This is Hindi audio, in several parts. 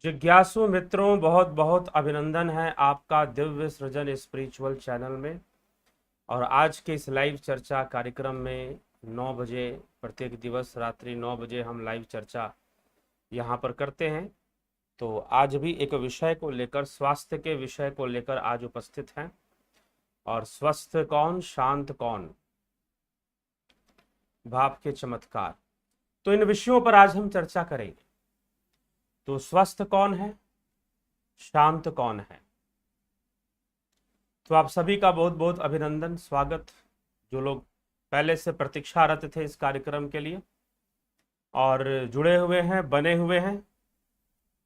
जिज्ञासु मित्रों, बहुत बहुत अभिनंदन है आपका दिव्य सृजन स्पिरिचुअल चैनल में। और आज के इस लाइव चर्चा कार्यक्रम में 9 बजे प्रत्येक दिवस रात्रि 9 बजे हम लाइव चर्चा यहाँ पर करते हैं। तो आज भी एक विषय को लेकर, स्वास्थ्य के विषय को लेकर आज उपस्थित हैं। और स्वस्थ कौन, शांत कौन, भाव के चमत्कार, तो इन विषयों पर आज हम चर्चा करेंगे। तो स्वस्थ कौन है, शांत कौन है। तो आप सभी का बहुत बहुत अभिनंदन, स्वागत। जो लोग पहले से प्रतीक्षारत थे इस कार्यक्रम के लिए और जुड़े हुए हैं, बने हुए हैं,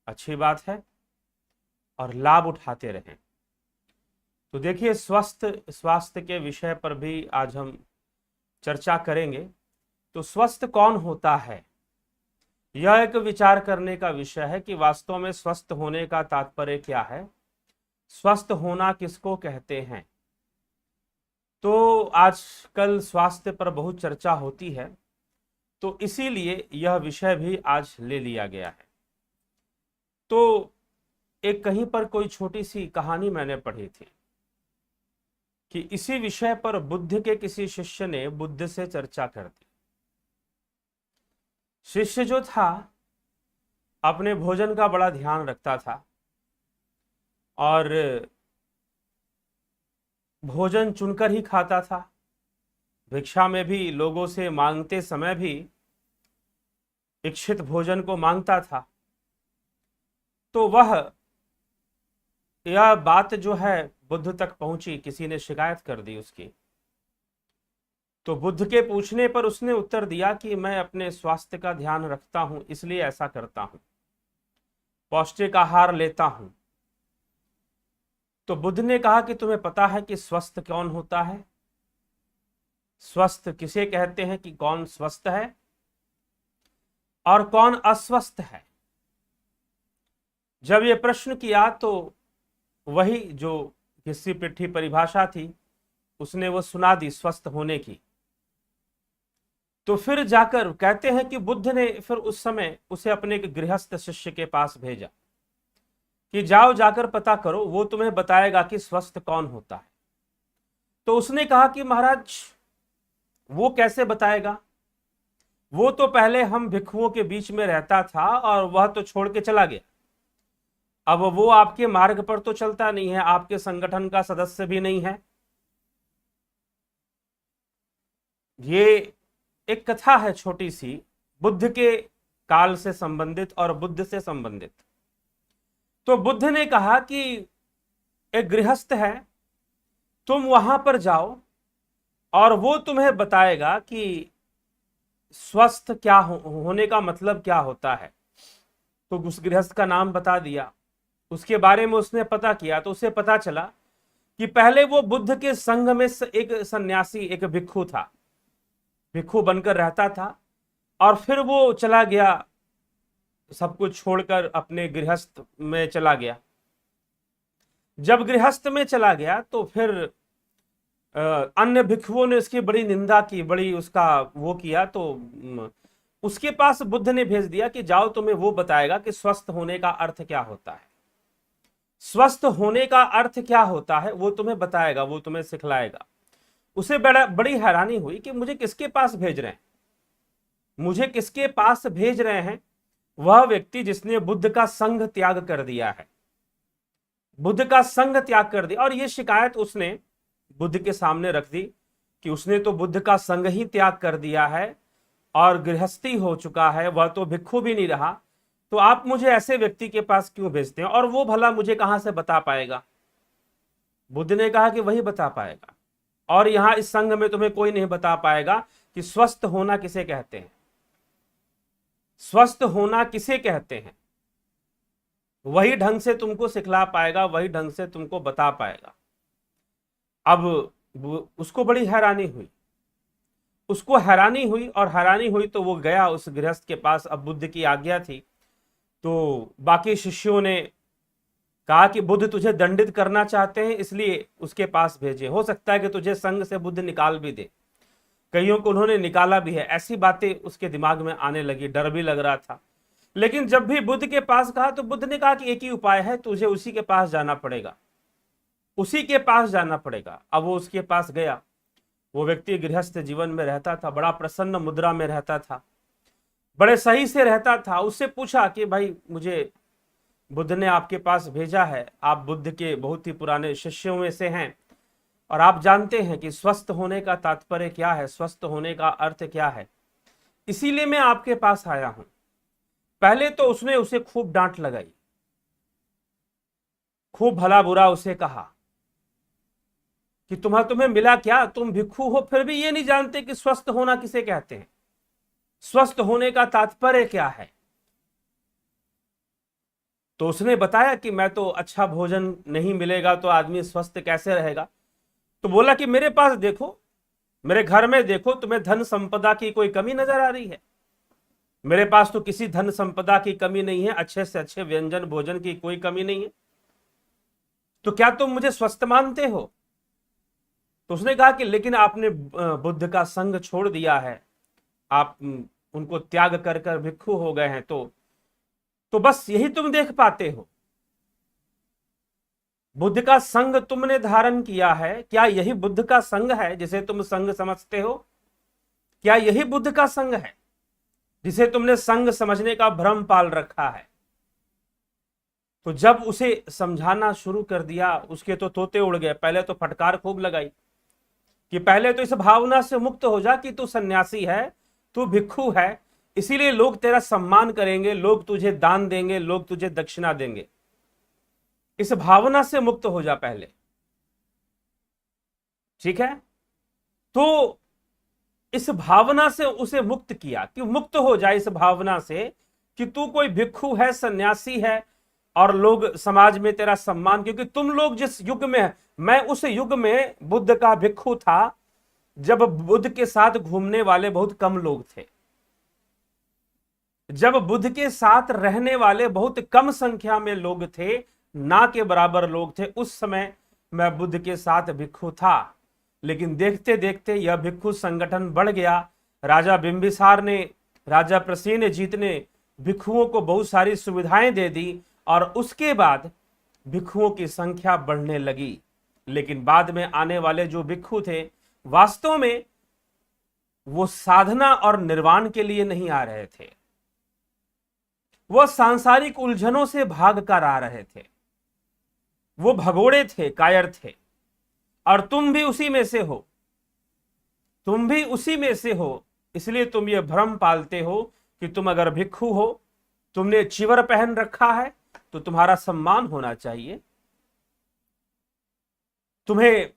अच्छी बात है, और लाभ उठाते रहें। तो देखिए, स्वास्थ्य के विषय पर भी आज हम चर्चा करेंगे। तो स्वस्थ कौन होता है, यह एक विचार करने का विषय है कि वास्तव में स्वस्थ होने का तात्पर्य क्या है, स्वस्थ होना किसको कहते हैं। तो आजकल स्वास्थ्य पर बहुत चर्चा होती है, तो इसीलिए यह विषय भी आज ले लिया गया है। तो एक कहीं पर कोई छोटी सी कहानी मैंने पढ़ी थी कि इसी विषय पर बुद्ध के किसी शिष्य ने बुद्ध से चर्चा कर दी। शिष्य जो था अपने भोजन का बड़ा ध्यान रखता था और भोजन चुनकर ही खाता था। भिक्षा में भी लोगों से मांगते समय भी इच्छित भोजन को मांगता था। तो यह बात जो है बुद्ध तक पहुंची, किसी ने शिकायत कर दी उसकी। तो बुद्ध के पूछने पर उसने उत्तर दिया कि मैं अपने स्वास्थ्य का ध्यान रखता हूं, इसलिए ऐसा करता हूं, पौष्टिक आहार लेता हूं। तो बुद्ध ने कहा कि तुम्हें पता है कि स्वस्थ कौन होता है, स्वस्थ किसे कहते हैं, कि कौन स्वस्थ है और कौन अस्वस्थ है। जब ये प्रश्न किया तो वही जो घिसी पिट्ठी परिभाषा थी उसने वो सुना दी स्वस्थ होने की। तो फिर जाकर कहते हैं कि बुद्ध ने फिर उस समय उसे अपने एक गृहस्थ शिष्य के पास भेजा कि जाओ, जाकर पता करो, वो तुम्हें बताएगा कि स्वस्थ कौन होता है। तो उसने कहा कि महाराज, वो कैसे बताएगा, वो तो पहले हम भिक्षुओं के बीच में रहता था और वह तो छोड़ के चला गया। अब वो आपके मार्ग पर तो चलता नहीं है, आपके संगठन का सदस्य भी नहीं है। ये एक कथा है छोटी सी, बुद्ध के काल से संबंधित और बुद्ध से संबंधित। तो बुद्ध ने कहा कि एक गृहस्थ है, तुम वहां पर जाओ और वो तुम्हें बताएगा कि स्वस्थ क्या होने का मतलब क्या होता है। तो उस गृहस्थ का नाम बता दिया, उसके बारे में उसने पता किया। तो उसे पता चला कि पहले वो बुद्ध के संघ में एक सन्यासी, एक भिक्षु था, भिक्षु बनकर रहता था, और फिर वो चला गया, सब कुछ छोड़कर अपने गृहस्थ में चला गया। जब गृहस्थ में चला गया तो फिर अन्य भिक्षुओं ने उसकी बड़ी निंदा की, बड़ी उसका वो किया। तो उसके पास बुद्ध ने भेज दिया कि जाओ, तुम्हें वो बताएगा कि स्वस्थ होने का अर्थ क्या होता है, स्वस्थ होने का अर्थ क्या होता है वो तुम्हें बताएगा, वो तुम्हें सिखलाएगा। उसे बड़ी हैरानी हुई कि मुझे किसके पास भेज रहे हैं, मुझे किसके पास भेज रहे हैं। वह व्यक्ति जिसने बुद्ध का संग त्याग कर दिया है, बुद्ध का संग त्याग कर दिया। और यह शिकायत उसने बुद्ध के सामने रख दी कि उसने तो बुद्ध का संग ही त्याग कर दिया है और गृहस्थी हो चुका है, वह तो भिक्षु भी नहीं रहा। तो आप मुझे ऐसे व्यक्ति के पास क्यों भेजते हैं, और वो भला मुझे कहां से बता पाएगा। बुद्ध ने कहा कि वही बता पाएगा, और यहां इस संघ में तुम्हें कोई नहीं बता पाएगा कि स्वस्थ होना किसे कहते हैं, स्वस्थ होना किसे कहते हैं। वही ढंग से तुमको सिखला पाएगा, वही ढंग से तुमको बता पाएगा। अब उसको बड़ी हैरानी हुई, उसको हैरानी हुई, और हैरानी हुई तो वो गया उस गृहस्थ के पास। अब बुद्ध की आज्ञा थी, तो बाकी शिष्यों ने कहा कि बुद्ध तुझे दंडित करना चाहते हैं, इसलिए उसके पास भेजे, हो सकता है कि तुझे संघ से बुद्ध निकाल भी दे। कईयों को उन्होंने निकाला भी है। ऐसी बातें उसके दिमाग में आने लगी, डर भी लग रहा था लेकिन जब भी बुद्ध के पास कहा तो बुद्ध ने कहा कि एक ही उपाय है, तुझे उसी के पास जाना पड़ेगा, उसी के पास जाना पड़ेगा। अब वो उसके पास गया। वो व्यक्ति गृहस्थ जीवन में रहता था, बड़ा प्रसन्न मुद्रा में रहता था, बड़े सही से रहता था। उससे पूछा कि भाई मुझे बुद्ध ने आपके पास भेजा है, आप बुद्ध के बहुत ही पुराने शिष्यों में से हैं और आप जानते हैं कि स्वस्थ होने का तात्पर्य क्या है, स्वस्थ होने का अर्थ क्या है, इसीलिए मैं आपके पास आया हूं। पहले तो उसने उसे खूब डांट लगाई, खूब भला बुरा उसे कहा कि तुम्हें मिला क्या, तुम भिक्षु हो फिर भी ये नहीं जानते कि स्वस्थ होना किसे कहते हैं, स्वस्थ होने का तात्पर्य क्या है। तो उसने बताया कि मैं तो अच्छा भोजन नहीं मिलेगा तो आदमी स्वस्थ कैसे रहेगा। तो बोला कि मेरे पास देखो, मेरे घर में देखो, तुम्हें धन संपदा की कोई कमी नजर आ रही है? मेरे पास तो किसी धन संपदा की कमी नहीं है, अच्छे से अच्छे व्यंजन भोजन की कोई कमी नहीं है, तो क्या तुम मुझे स्वस्थ मानते हो? तो उसने कहा कि लेकिन आपने बुद्ध का संग छोड़ दिया है, आप उनको त्याग कर कर भिक्षु हो गए हैं, तो बस यही तुम देख पाते हो। बुद्ध का संग तुमने धारण किया है, क्या यही बुद्ध का संग है जिसे तुम संग समझते हो? क्या यही बुद्ध का संग है जिसे तुमने संग समझने का भ्रम पाल रखा है? तो जब उसे समझाना शुरू कर दिया, उसके तो तोते उड़ गए। पहले तो फटकार खूब लगाई कि पहले तो इस भावना से मुक्त हो जा कि तू सन्यासी है, तू भिक्षु है, इसीलिए लोग तेरा सम्मान करेंगे, लोग तुझे दान देंगे, लोग तुझे दक्षिणा देंगे। इस भावना से मुक्त हो जा पहले, ठीक है? तो इस भावना से उसे मुक्त किया कि मुक्त हो जाए इस भावना से कि तू कोई भिक्षु है, सन्यासी है और लोग समाज में तेरा सम्मान, क्योंकि तुम लोग जिस युग में, मैं उस युग में बुद्ध का भिक्षु था जब बुद्ध के साथ घूमने वाले बहुत कम लोग थे, जब बुद्ध के साथ रहने वाले बहुत कम संख्या में लोग थे, ना के बराबर लोग थे, उस समय मैं बुद्ध के साथ भिक्षु था। लेकिन देखते देखते यह भिक्षु संगठन बढ़ गया। राजा बिंबिसार ने, राजा प्रसेनजीत ने भिक्षुओं को बहुत सारी सुविधाएं दे दी और उसके बाद भिक्षुओं की संख्या बढ़ने लगी। लेकिन बाद में आने वाले जो भिक्षु थे, वास्तव में वो साधना और निर्वाण के लिए नहीं आ रहे थे, वह सांसारिक उलझनों से भाग कर आ रहे थे, वो भगोड़े थे, कायर थे। और तुम भी उसी में से हो, तुम भी उसी में से हो, इसलिए तुम ये भ्रम पालते हो कि तुम अगर भिक्षु हो, तुमने चिवर पहन रखा है तो तुम्हारा सम्मान होना चाहिए, तुम्हें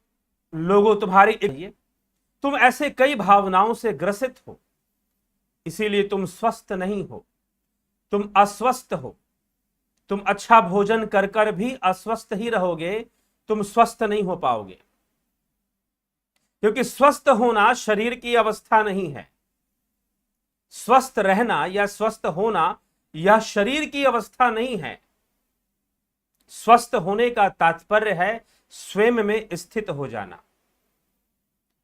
लोगों तुम्हारी, तुम ऐसे कई भावनाओं से ग्रसित हो, इसीलिए तुम स्वस्थ नहीं हो, तुम अस्वस्थ हो। तुम अच्छा भोजन कर कर भी अस्वस्थ ही रहोगे, तुम स्वस्थ नहीं हो पाओगे, क्योंकि स्वस्थ होना शरीर की अवस्था नहीं है। स्वस्थ रहना या स्वस्थ होना यह शरीर की अवस्था नहीं है। स्वस्थ होने का तात्पर्य है स्वयं में स्थित हो जाना।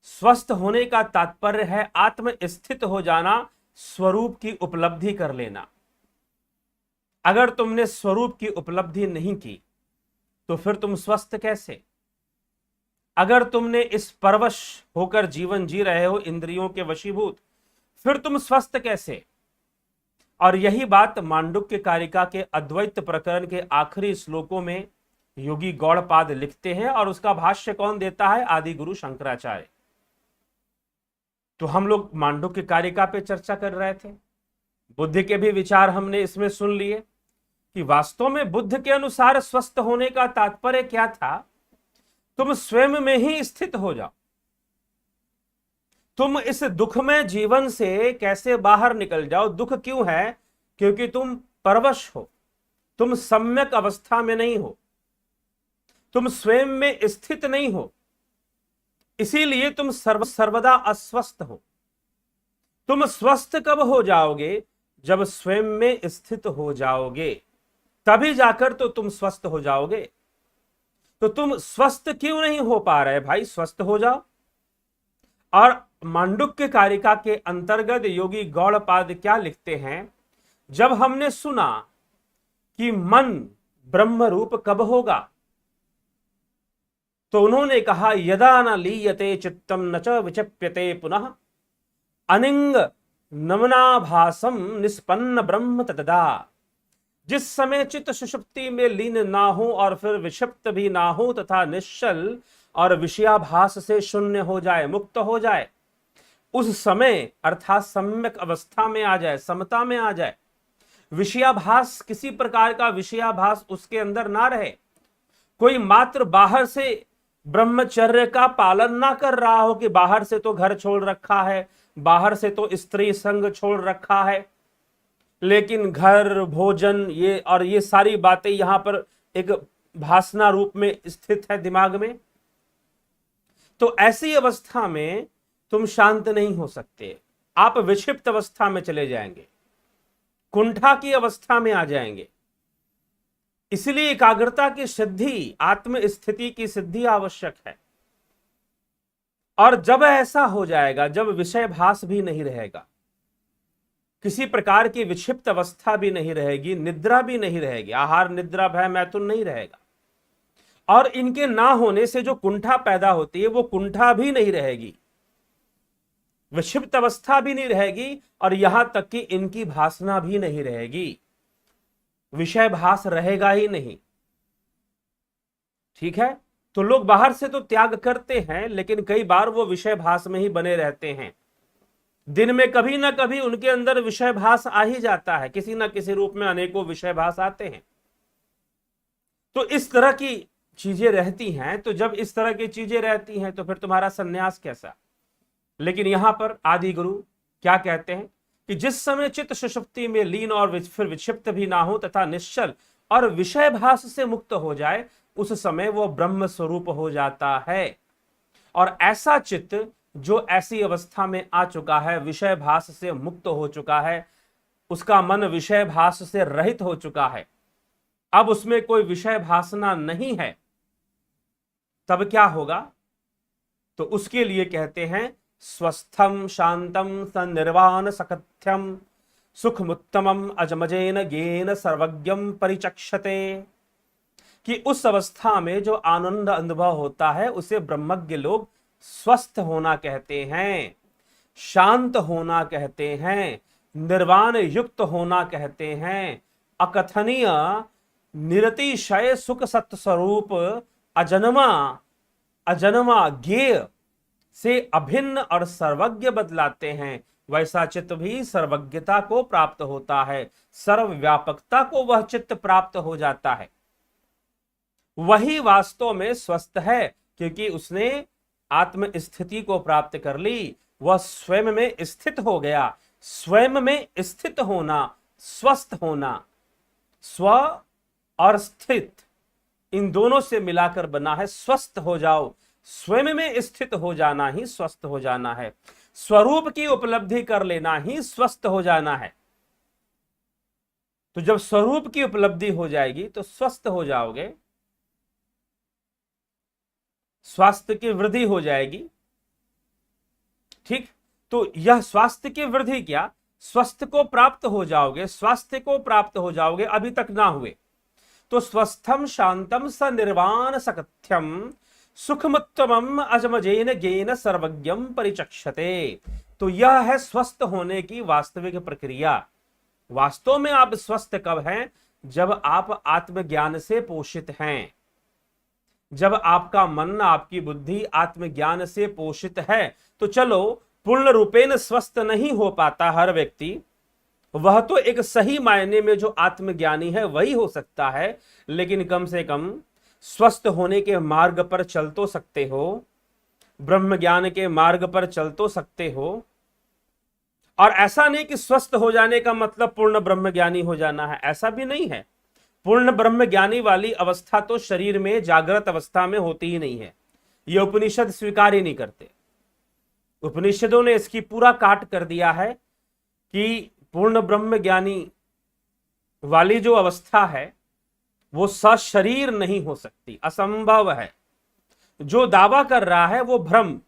स्वस्थ होने का तात्पर्य है आत्म स्थित हो जाना, स्वरूप की उपलब्धि कर लेना। अगर तुमने स्वरूप की उपलब्धि नहीं की तो फिर तुम स्वस्थ कैसे? अगर तुमने इस परवश होकर जीवन जी रहे हो, इंद्रियों के वशीभूत, फिर तुम स्वस्थ कैसे? और यही बात मांडुक्य कारिका के अद्वैत प्रकरण के आखिरी श्लोकों में योगी गौड़पाद लिखते हैं, और उसका भाष्य कौन देता है? आदि गुरु शंकराचार्य। तो हम लोग मांडुक्य कारिका पे चर्चा कर रहे थे, बुद्ध के भी विचार हमने इसमें सुन लिए कि वास्तव में बुद्ध के अनुसार स्वस्थ होने का तात्पर्य क्या था। तुम स्वयं में ही स्थित हो जाओ, तुम इस दुखमय जीवन से कैसे बाहर निकल जाओ। दुख क्यों है? क्योंकि तुम परवश हो, तुम सम्यक अवस्था में नहीं हो, तुम स्वयं में स्थित नहीं हो, इसीलिए तुम सर्वदा अस्वस्थ हो। तुम स्वस्थ कब हो जाओगे? जब स्वयं में स्थित हो जाओगे, तभी जाकर तो तुम स्वस्थ हो जाओगे। तो तुम स्वस्थ क्यों नहीं हो पा रहे भाई? स्वस्थ हो जाओ। और मांडुक्य कारिका के अंतर्गत योगी गौड़पाद क्या लिखते हैं? जब हमने सुना कि मन ब्रह्म रूप कब होगा, तो उन्होंने कहा यदा न लीयते चित्तम न च विचप्यते पुनः अनिंग नमनाभासम निष्पन्न ब्रह्म ततदा। जिस समय चित्त सुषुप्ति में लीन ना हो और फिर विक्षिप्त भी ना हो तथा निश्चल और विषयाभास से शून्य हो जाए, मुक्त हो जाए, उस समय अर्थात सम्यक अवस्था में आ जाए, समता में आ जाए, विषयाभास किसी प्रकार का विषयाभास उसके अंदर ना रहे, कोई मात्र बाहर से ब्रह्मचर्य का पालन ना कर रहा हो कि बाहर से तो घर छोड़ रखा है, बाहर से तो स्त्री संग छोड़ रखा है, लेकिन घर भोजन ये सारी बातें यहां पर एक भासना रूप में स्थित है दिमाग में। तो ऐसी अवस्था में तुम शांत नहीं हो सकते, आप विक्षिप्त अवस्था में चले जाएंगे, कुंठा की अवस्था में आ जाएंगे। इसलिए एकाग्रता की सिद्धि, आत्म स्थिति की सिद्धि आवश्यक है। और जब ऐसा हो जाएगा, जब विषय भास भी नहीं रहेगा, किसी प्रकार की विक्षिप्त अवस्था भी नहीं रहेगी, निद्रा भी नहीं रहेगी, आहार निद्रा भय मैथुन नहीं रहेगा, और इनके ना होने से जो कुंठा पैदा होती है वो कुंठा भी नहीं रहेगी, विक्षिप्त अवस्था भी नहीं रहेगी, और यहां तक कि इनकी भासना भी नहीं रहेगी, विषय भास रहेगा ही नहीं। ठीक है, तो लोग बाहर से तो त्याग करते हैं, लेकिन कई बार वो विषय भास में ही बने रहते हैं। दिन में कभी ना कभी उनके अंदर विषय भास आ ही जाता है, किसी ना किसी रूप में अनेकों विषय भास आते हैं। तो इस तरह की चीजें रहती हैं। तो जब इस तरह की चीजें रहती हैं तो फिर तुम्हारा संन्यास कैसा। लेकिन यहां पर आदि गुरु क्या कहते हैं कि जिस समय चित्त सुषुप्ति में लीन और फिर विक्षिप्त भी ना हो तथा निश्चल और विषय भास से मुक्त हो जाए, उस समय वो ब्रह्म स्वरूप हो जाता है। और ऐसा चित्त जो ऐसी अवस्था में आ चुका है, विषय भास से मुक्त हो चुका है, उसका मन विषय भास से रहित हो चुका है, अब उसमें कोई विषय भासना नहीं है, तब क्या होगा। तो उसके लिए कहते हैं स्वस्थम शांतम सनिर्वाण सकथ्यम सुखमुत्तमम अजमजेन गेन सर्वज्ञम परिचक्षते, कि उस अवस्था में जो आनंद अनुभव होता है उसे ब्रह्मज्ञ लोग स्वस्थ होना कहते हैं, शांत होना कहते हैं, निर्वाण युक्त होना कहते हैं, अकथनीय निरतिशय सुख सत्य स्वरूप अजन्मा ज्ञेय से अभिन्न और सर्वज्ञ बदलाते हैं। वैसा चित्त भी सर्वज्ञता को प्राप्त होता है, सर्वव्यापकता को वह चित्त प्राप्त हो जाता है। वही वास्तव में स्वस्थ है, क्योंकि उसने आत्म स्थिति को प्राप्त कर ली, वह स्वयं में स्थित हो गया। स्वयं में स्थित होना, स्वस्थ होना, स्व और स्थित इन दोनों से मिलाकर बना है स्वस्थ हो जाओ। स्वयं में स्थित हो जाना ही स्वस्थ हो जाना है, स्वरूप की उपलब्धि कर लेना ही स्वस्थ हो जाना है। तो जब स्वरूप की उपलब्धि हो जाएगी तो स्वस्थ हो जाओगे, स्वास्थ्य की वृद्धि हो जाएगी। ठीक, तो यह स्वास्थ्य की वृद्धि क्या, स्वस्थ को प्राप्त हो जाओगे, स्वास्थ्य को प्राप्त हो जाओगे, अभी तक ना हुए। तो स्वस्थम शांतम स निर्वाण सकथ्यम सुखमुत्तमम अजमजेन गेन सर्वज्ञम परिचक्षते। तो यह है स्वस्थ होने की वास्तविक प्रक्रिया। वास्तव में आप स्वस्थ कब हैं, जब आप आत्मज्ञान से पोषित हैं, जब आपका मन, आपकी बुद्धि आत्मज्ञान से पोषित है। तो चलो पूर्ण रूपेण स्वस्थ नहीं हो पाता हर व्यक्ति, वह तो एक सही मायने में जो आत्मज्ञानी है वही हो सकता है, लेकिन कम से कम स्वस्थ होने के मार्ग पर चल तो सकते हो, ब्रह्म ज्ञान के मार्ग पर चल तो सकते हो। और ऐसा नहीं कि स्वस्थ हो जाने का मतलब पूर्ण ब्रह्म ज्ञानी हो जाना है, ऐसा भी नहीं है। पूर्ण ब्रह्म ज्ञानी वाली अवस्था तो शरीर में जागृत अवस्था में होती ही नहीं है, यह उपनिषद स्वीकार ही नहीं करते। उपनिषदों ने इसकी पूरा काट कर दिया है कि पूर्ण ब्रह्म ज्ञानी वाली जो अवस्था है वो सशरीर नहीं हो सकती, असंभव है। जो दावा कर रहा है वो भ्रम,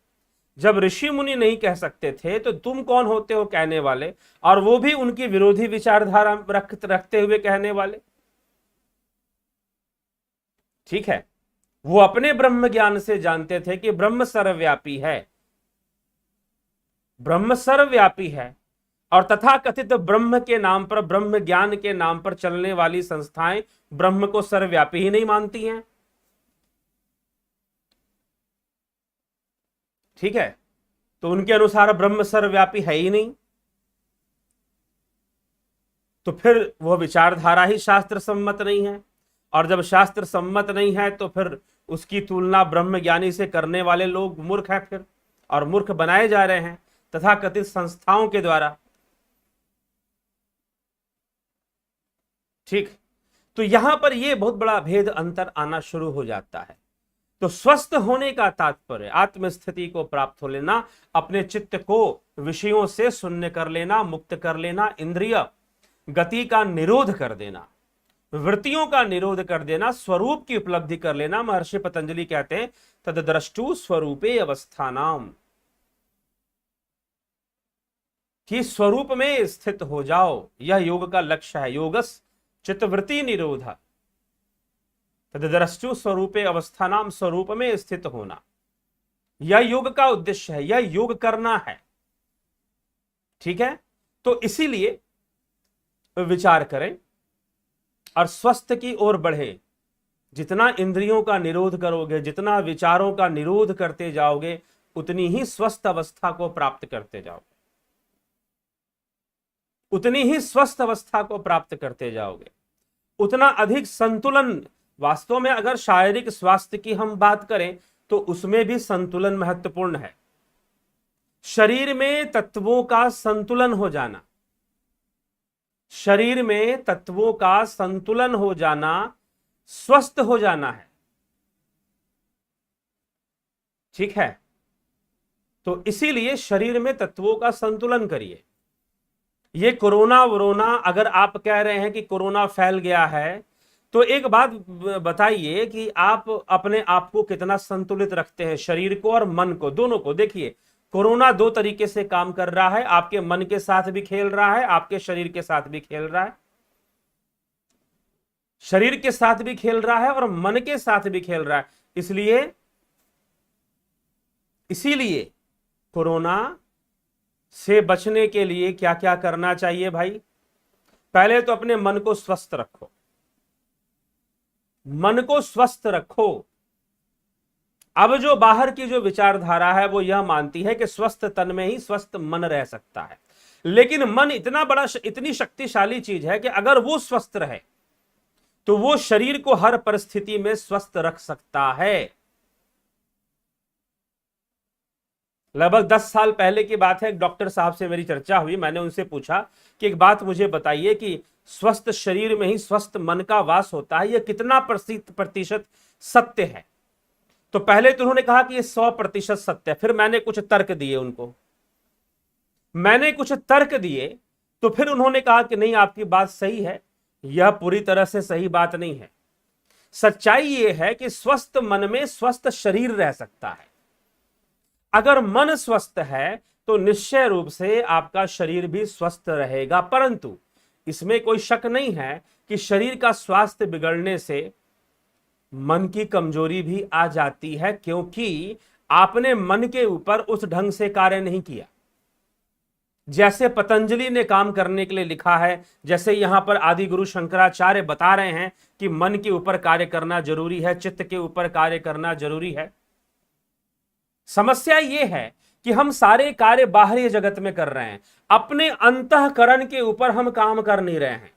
जब ऋषि मुनि नहीं कह सकते थे तो तुम कौन होते हो कहने वाले, और वो भी उनकी विरोधी विचारधारा रखते हुए कहने वाले। ठीक है, वो अपने ब्रह्म ज्ञान से जानते थे कि ब्रह्म सर्वव्यापी है, ब्रह्म सर्वव्यापी है, और तथा कथित ब्रह्म के नाम पर, ब्रह्म ज्ञान के नाम पर चलने वाली संस्थाएं ब्रह्म को सर्वव्यापी ही नहीं मानती हैं। ठीक है, तो उनके अनुसार ब्रह्म सर्वव्यापी है ही नहीं, तो फिर वह विचारधारा ही शास्त्र सम्मत नहीं है, और जब शास्त्र सम्मत नहीं है तो फिर उसकी तुलना ब्रह्म ज्ञानी से करने वाले लोग मूर्ख हैं फिर, और मूर्ख बनाए जा रहे हैं तथा कथित संस्थाओं के द्वारा। ठीक, तो यहां पर यह बहुत बड़ा भेद अंतर आना शुरू हो जाता है। तो स्वस्थ होने का तात्पर्य आत्मस्थिति को प्राप्त हो लेना, अपने चित्त को विषयों से शून्य कर लेना, मुक्त कर लेना, इंद्रिय गति का निरोध कर देना, वृत्तियों का निरोध कर देना, स्वरूप की उपलब्धि कर लेना। महर्षि पतंजलि कहते हैं तद्द्रष्टु स्वरूपे अवस्थानाम, कि स्वरूप में स्थित हो जाओ, यह योग का लक्ष्य है। योगस चित्तवृत्ति निरोध, तद्द्रष्टु स्वरूपे अवस्थानाम, स्वरूप में स्थित होना, यह योग का उद्देश्य है, यह योग करना है। ठीक है, तो इसीलिए विचार करें और स्वस्थ की ओर बढ़े। जितना इंद्रियों का निरोध करोगे, जितना विचारों का निरोध करते जाओगे, उतनी ही स्वस्थ अवस्था को प्राप्त करते जाओगे, उतनी ही स्वस्थ अवस्था को प्राप्त करते जाओगे, उतना अधिक संतुलन। वास्तव में अगर शारीरिक स्वास्थ्य की हम बात करें तो उसमें भी संतुलन महत्वपूर्ण है। शरीर में तत्वों का संतुलन हो जाना, शरीर में तत्वों का संतुलन हो जाना, स्वस्थ हो जाना है। ठीक है, तो इसीलिए शरीर में तत्वों का संतुलन करिए। ये कोरोना वरोना, अगर आप कह रहे हैं कि कोरोना फैल गया है, तो एक बात बताइए कि आप अपने आप को कितना संतुलित रखते हैं, शरीर को और मन को, दोनों को। देखिए, कोरोना दो तरीके से काम कर रहा है, आपके मन के साथ भी खेल रहा है, आपके शरीर के साथ भी खेल रहा है, शरीर के साथ भी खेल रहा है और मन के साथ भी खेल रहा है। इसीलिए कोरोना से बचने के लिए क्या क्या करना चाहिए भाई? पहले तो अपने मन को स्वस्थ रखो, मन को स्वस्थ रखो। अब जो बाहर की जो विचारधारा है वो यह मानती है कि स्वस्थ तन में ही स्वस्थ मन रह सकता है, लेकिन मन इतनी शक्तिशाली चीज है कि अगर वो स्वस्थ रहे तो वो शरीर को हर परिस्थिति में स्वस्थ रख सकता है। लगभग 10 साल पहले की बात है, एक डॉक्टर साहब से मेरी चर्चा हुई। मैंने उनसे पूछा कि एक बात मुझे बताइए कि स्वस्थ शरीर में ही स्वस्थ मन का वास होता है, यह कितना प्रतिशत सत्य है? तो पहले तो उन्होंने कहा कि यह 100% सत्य है। फिर मैंने कुछ तर्क दिए उनको, तो फिर उन्होंने कहा कि नहीं, आपकी बात सही है, यह पूरी तरह से सही बात नहीं है। सच्चाई यह है कि स्वस्थ मन में स्वस्थ शरीर रह सकता है। अगर मन स्वस्थ है तो निश्चय रूप से आपका शरीर भी स्वस्थ रहेगा, परंतु इसमें कोई शक नहीं है कि शरीर का स्वास्थ्य बिगड़ने से मन की कमजोरी भी आ जाती है, क्योंकि आपने मन के ऊपर उस ढंग से कार्य नहीं किया जैसे पतंजलि ने काम करने के लिए लिखा है। जैसे यहां पर आदि गुरु शंकराचार्य बता रहे हैं कि मन के ऊपर कार्य करना जरूरी है, चित्त के ऊपर कार्य करना जरूरी है। समस्या यह है कि हम सारे कार्य बाहरी जगत में कर रहे हैं, अपने अंतःकरण के ऊपर हम काम कर नहीं रहे हैं।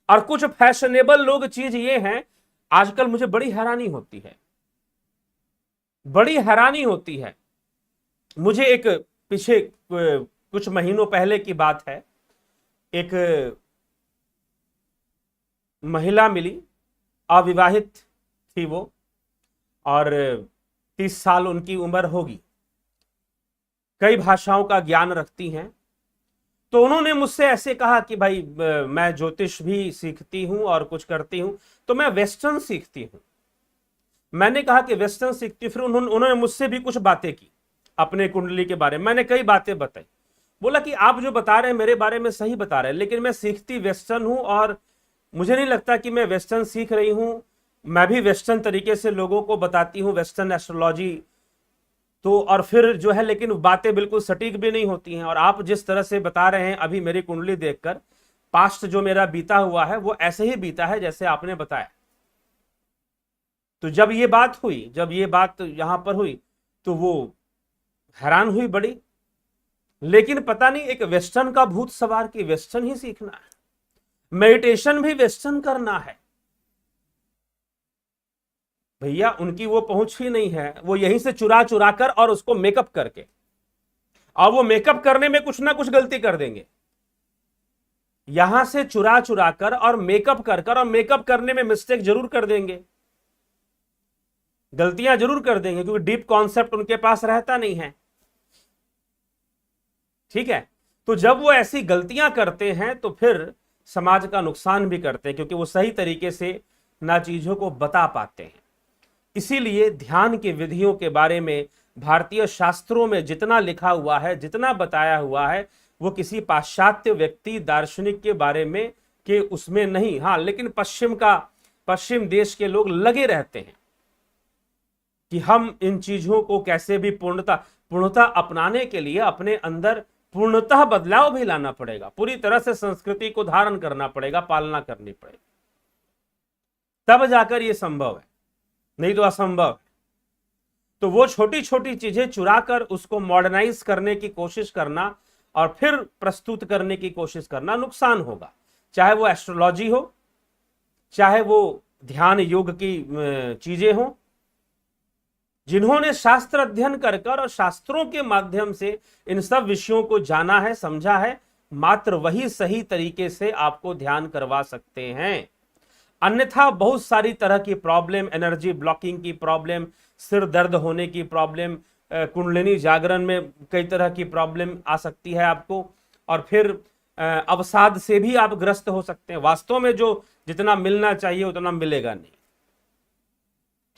और कुछ फैशनेबल लोग चीज ये हैं, आजकल मुझे बड़ी हैरानी होती है। मुझे एक पीछे कुछ महीनों पहले की बात है, एक महिला मिली, अविवाहित थी वो, और 30 साल उनकी उम्र होगी, कई भाषाओं का ज्ञान रखती हैं। तो उन्होंने मुझसे ऐसे कहा कि भाई मैं ज्योतिष भी सीखती हूं और कुछ करती हूं, तो मैं वेस्टर्न सीखती हूं। मैंने कहा कि वेस्टर्न सीखती, फिर उन्होंने मुझसे भी कुछ बातें की। अपने कुंडली के बारे में। मैंने कई बातें बताई, बोला कि आप जो बता रहे हैं मेरे बारे में सही बता रहे हैं, लेकिन मैं सीखती वेस्टर्न हूं और मुझे नहीं लगता कि मैं वेस्टर्न सीख रही हूं। मैं भी वेस्टर्न तरीके से लोगों को बताती हूं वेस्टर्न एस्ट्रोलॉजी, तो और फिर जो है, लेकिन बातें बिल्कुल सटीक भी नहीं होती हैं। और आप जिस तरह से बता रहे हैं अभी मेरी कुंडली देखकर, पास्ट जो मेरा बीता हुआ है वो ऐसे ही बीता है जैसे आपने बताया। तो जब ये बात हुई, जब ये बात यहां पर हुई, तो वो हैरान हुई बड़ी। लेकिन पता नहीं एक वेस्टर्न का भूत सवार की वेस्टर्न ही सीखना है, मेडिटेशन भी वेस्टर्न करना है। भैया उनकी वो पहुंच ही नहीं है, वो यहीं से चुरा चुरा कर और उसको मेकअप करके, और वो मेकअप करने में कुछ ना कुछ गलती कर देंगे। यहां से चुरा चुरा कर और मेकअप कर कर, और मेकअप करने में मिस्टेक जरूर कर देंगे, गलतियां जरूर कर देंगे, क्योंकि डीप कॉन्सेप्ट उनके पास रहता नहीं है। ठीक है, तो जब वो ऐसी गलतियां करते हैं तो फिर समाज का नुकसान भी करते हैं, क्योंकि वो सही तरीके से ना चीजों को बता पाते हैं। इसीलिए ध्यान की विधियों के बारे में भारतीय शास्त्रों में जितना लिखा हुआ है, जितना बताया हुआ है, वो किसी पाश्चात्य व्यक्ति दार्शनिक के बारे में कि उसमें नहीं। हाँ, लेकिन पश्चिम देश के लोग लगे रहते हैं कि हम इन चीजों को कैसे भी पूर्णता अपनाने के लिए अपने अंदर पूर्णतः बदलाव भी लाना पड़ेगा, पूरी तरह से संस्कृति को धारण करना पड़ेगा, पालना करनी पड़ेगी, तब जाकर यह संभव है, नहीं तो असंभव है। तो वो छोटी छोटी चीजें चुरा कर उसको मॉडर्नाइज करने की कोशिश करना और फिर प्रस्तुत करने की कोशिश करना नुकसान होगा। चाहे वो एस्ट्रोलॉजी हो, चाहे वो ध्यान योग की चीजें हो। जिन्होंने शास्त्र अध्ययन कर कर और शास्त्रों के माध्यम से इन सब विषयों को जाना है, समझा है, मात्र वही सही तरीके से आपको ध्यान करवा सकते हैं। अन्यथा बहुत सारी तरह की प्रॉब्लम, एनर्जी ब्लॉकिंग की प्रॉब्लम, सिर दर्द होने की प्रॉब्लम, कुंडलिनी जागरण में कई तरह की प्रॉब्लम आ सकती है आपको, और फिर अवसाद से भी आप ग्रस्त हो सकते हैं। वास्तव में जो जितना मिलना चाहिए उतना मिलेगा नहीं।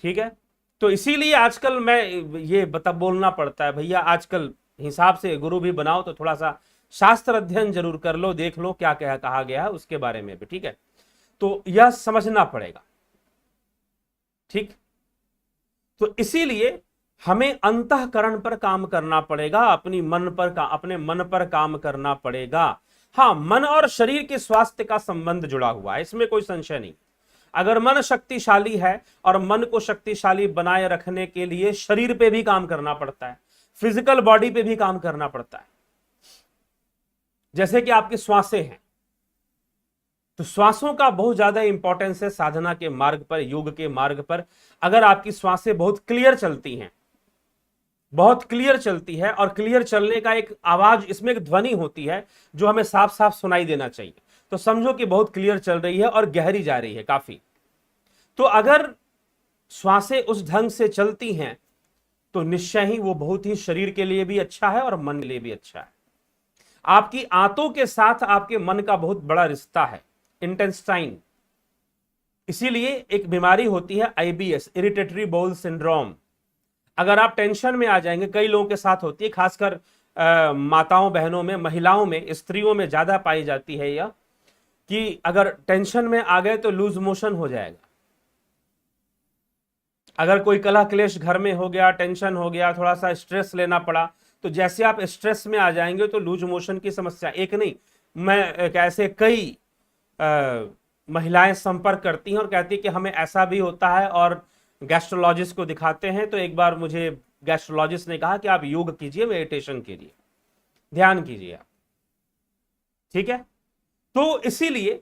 ठीक है, तो इसीलिए आजकल मैं ये बोलना पड़ता है, भैया आजकल हिसाब से गुरु भी बनाओ तो थोड़ा सा शास्त्र अध्ययन जरूर कर लो, देख लो क्या क्या कहा गया है उसके बारे में भी। ठीक है, तो यह समझना पड़ेगा। ठीक, तो इसीलिए हमें अंतःकरण पर काम करना पड़ेगा, अपने मन पर काम करना पड़ेगा। हाँ, मन और शरीर के स्वास्थ्य का संबंध जुड़ा हुआ है, इसमें कोई संशय नहीं। अगर मन शक्तिशाली है और मन को शक्तिशाली बनाए रखने के लिए शरीर पे भी काम करना पड़ता है, फिजिकल बॉडी पे भी काम करना पड़ता है। जैसे कि आपकी श्वासें हैं, तो श्वासों का बहुत ज्यादा इंपॉर्टेंस है साधना के मार्ग पर, योग के मार्ग पर। अगर आपकी श्वासें बहुत क्लियर चलती हैं, बहुत क्लियर चलती है, और क्लियर चलने का एक आवाज, इसमें एक ध्वनि होती है जो हमें साफ साफ सुनाई देना चाहिए, तो समझो कि बहुत क्लियर चल रही है और गहरी जा रही है काफी। तो अगर श्वासें उस ढंग से चलती हैं तो निश्चय ही वो बहुत ही शरीर के लिए भी अच्छा है और मन के लिए भी अच्छा है। आपकी आंतों के साथ आपके मन का बहुत बड़ा रिश्ता है, इंटेस्टाइन। इसीलिए एक बीमारी होती है आईबीएस, इरिटेटरी बाउल सिंड्रोम। अगर आप टेंशन में आ जाएंगे, कई लोगों के साथ होती है, खासकर माताओं बहनों में, महिलाओं में, स्त्रियों में ज्यादा पाई जाती है यह, कि अगर टेंशन में आ गए तो लूज मोशन हो जाएगा। अगर कोई कलह क्लेश घर में हो गया, टेंशन हो गया, थोड़ा सा स्ट्रेस लेना पड़ा, तो जैसे आप स्ट्रेस में आ जाएंगे तो लूज मोशन की समस्या, एक नहीं, मैं ऐसे कई महिलाएं संपर्क करती हैं और कहती हैं कि हमें ऐसा भी होता है, और गैस्ट्रोलॉजिस्ट को दिखाते हैं। तो एक बार मुझे गैस्ट्रोलॉजिस्ट ने कहा कि आप योग कीजिए, मेडिटेशन कीजिए, ध्यान कीजिए आप। ठीक है, तो इसीलिए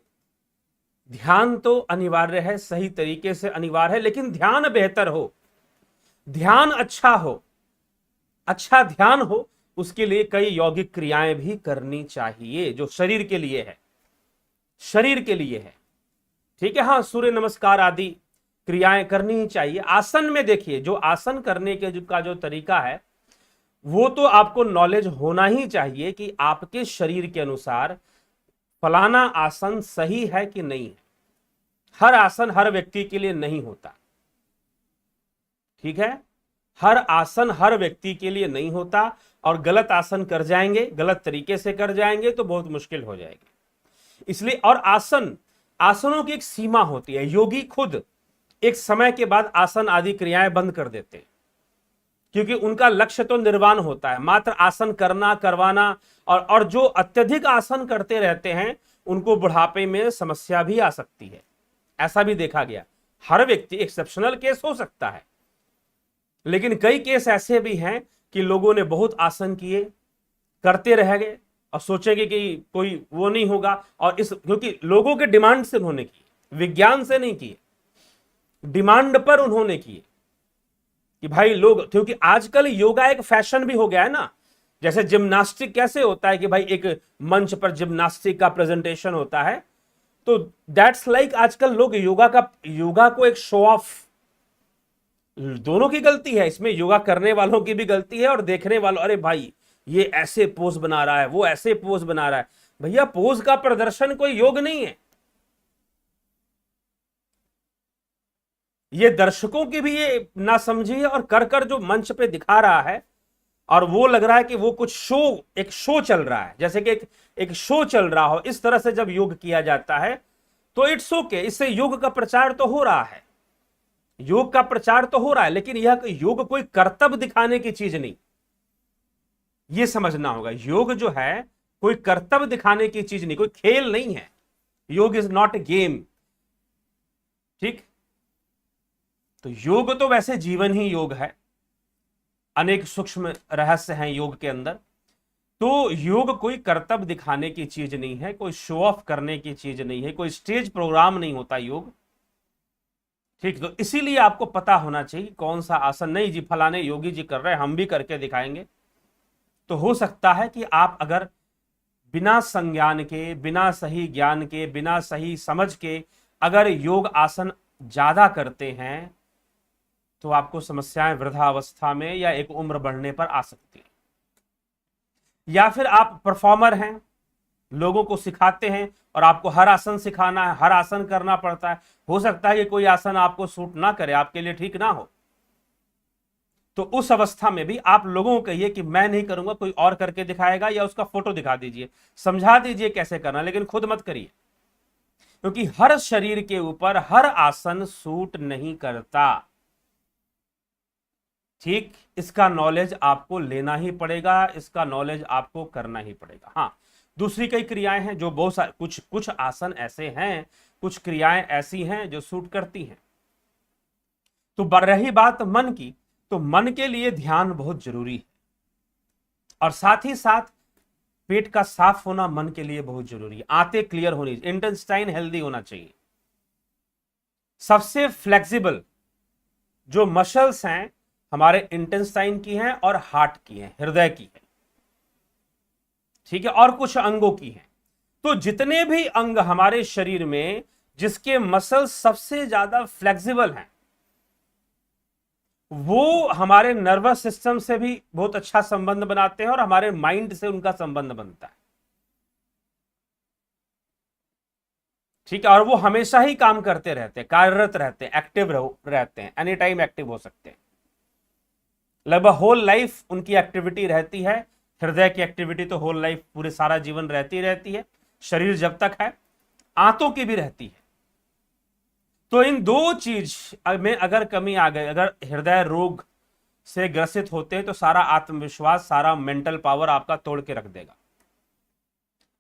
ध्यान तो अनिवार्य है, सही तरीके से अनिवार्य है, लेकिन ध्यान बेहतर हो, ध्यान अच्छा हो, अच्छा ध्यान हो, उसके लिए कई यौगिक क्रियाएं भी करनी चाहिए जो शरीर के लिए है, शरीर के लिए है। ठीक है, हाँ, सूर्य नमस्कार आदि क्रियाएं करनी ही चाहिए। आसन में देखिए, जो आसन करने के का जो तरीका है, वो तो आपको नॉलेज होना ही चाहिए कि आपके शरीर के अनुसार फलाना आसन सही है कि नहीं है। हर आसन हर व्यक्ति के लिए नहीं होता। ठीक है, हर आसन हर व्यक्ति के लिए नहीं होता, और गलत आसन कर जाएंगे, गलत तरीके से कर जाएंगे तो बहुत मुश्किल हो जाएगी। इसलिए और आसनों की एक सीमा होती है। योगी खुद एक समय के बाद आसन आदि क्रियाएं बंद कर देते हैं, क्योंकि उनका लक्ष्य तो निर्वाण होता है, मात्र आसन करना करवाना। और जो अत्यधिक आसन करते रहते हैं उनको बुढ़ापे में समस्या भी आ सकती है, ऐसा भी देखा गया। हर व्यक्ति, एक्सेप्शनल केस हो सकता है, लेकिन कई केस ऐसे भी हैं कि लोगों ने बहुत आसन किए, करते रह गए और सोचेंगे कि कोई वो नहीं होगा, और क्योंकि लोगों के डिमांड से उन्होंने किए, विज्ञान से नहीं किए, डिमांड पर उन्होंने किए कि भाई लोग, क्योंकि आजकल योगा एक फैशन भी हो गया है ना। जैसे जिम्नास्टिक कैसे होता है कि भाई एक मंच पर जिम्नास्टिक का प्रेजेंटेशन होता है, तो दैट्स लाइक आजकल लोग योगा को एक शो ऑफ, दोनों की गलती है इसमें, योगा करने वालों की भी गलती है और देखने वालों, अरे भाई ये ऐसे पोज बना रहा है, वो ऐसे पोज बना रहा है। भैया पोज का प्रदर्शन कोई योग नहीं है। ये दर्शकों की भी ये ना समझी है, और कर जो मंच पे दिखा रहा है, और वो लग रहा है कि वो कुछ एक शो चल रहा है, जैसे कि एक शो चल रहा हो। इस तरह से जब योग किया जाता है तो इट्स ओके, इससे योग का प्रचार तो हो रहा है, योग का प्रचार तो हो रहा है, लेकिन यह योग कोई कर्तव्य दिखाने की चीज नहीं, यह समझना होगा। योग जो है कोई कर्तव्य दिखाने की चीज नहीं, कोई खेल नहीं है। योग इज नॉट ए गेम, ठीक। तो योग तो वैसे जीवन ही योग है, अनेक सूक्ष्म रहस्य हैं योग के अंदर। तो योग कोई कर्तव्य दिखाने की चीज नहीं है, कोई शो ऑफ करने की चीज नहीं है, कोई स्टेज प्रोग्राम नहीं होता योग, ठीक। तो इसीलिए आपको पता होना चाहिए कौन सा आसन। नहीं जी फलाने योगी जी कर रहे हैं, हम भी करके दिखाएंगे। तो हो सकता है कि आप अगर बिना संज्ञान के, बिना सही ज्ञान के, बिना सही समझ के अगर योग आसन ज्यादा करते हैं तो आपको समस्याएं वृद्धावस्था में या एक उम्र बढ़ने पर आ सकती है। या फिर आप परफॉर्मर हैं, लोगों को सिखाते हैं और आपको हर आसन सिखाना है, हर आसन करना पड़ता है। हो सकता है कि कोई आसन आपको सूट ना करे, आपके लिए ठीक ना हो, तो उस अवस्था में भी आप लोगों को कहिए कि मैं नहीं करूंगा, कोई और करके दिखाएगा, या उसका फोटो दिखा दीजिए, समझा दीजिए कैसे करना, लेकिन खुद मत करिए, क्योंकि हर शरीर के ऊपर हर आसन सूट नहीं करता, ठीक। इसका नॉलेज आपको लेना ही पड़ेगा, इसका नॉलेज आपको करना ही पड़ेगा। हाँ, दूसरी कई क्रियाएं हैं जो बहुत सारे, कुछ आसन ऐसे हैं, कुछ क्रियाएं ऐसी हैं जो सूट करती हैं। तो रही बात मन की, तो मन के लिए ध्यान बहुत जरूरी है, और साथ ही साथ पेट का साफ होना मन के लिए बहुत जरूरी है। आंतें क्लियर होनी, इंटेस्टाइन हेल्दी होना चाहिए। सबसे फ्लेक्सिबल जो मसल्स हैं हमारे इंटेस्टाइन की हैं और हार्ट की हैं, हृदय की है, ठीक है, और कुछ अंगों की हैं। तो जितने भी अंग हमारे शरीर में जिसके मसल्स सबसे ज्यादा फ्लेक्सिबल हैं, वो हमारे नर्वस सिस्टम से भी बहुत अच्छा संबंध बनाते हैं और हमारे माइंड से उनका संबंध बनता है, ठीक है। और वो हमेशा ही काम करते रहते हैं, कार्यरत रहते हैं, एक्टिव रहते हैं, एनी टाइम एक्टिव हो सकते हैं, लगभग होल लाइफ उनकी एक्टिविटी रहती है। हृदय की एक्टिविटी तो होल लाइफ, पूरे सारा जीवन रहती रहती है, शरीर जब तक है। आंतों की भी रहती है। तो इन दो चीज में अगर कमी आ गई, अगर हृदय रोग से ग्रसित होते हैं तो सारा आत्मविश्वास, सारा मेंटल पावर आपका तोड़ के रख देगा।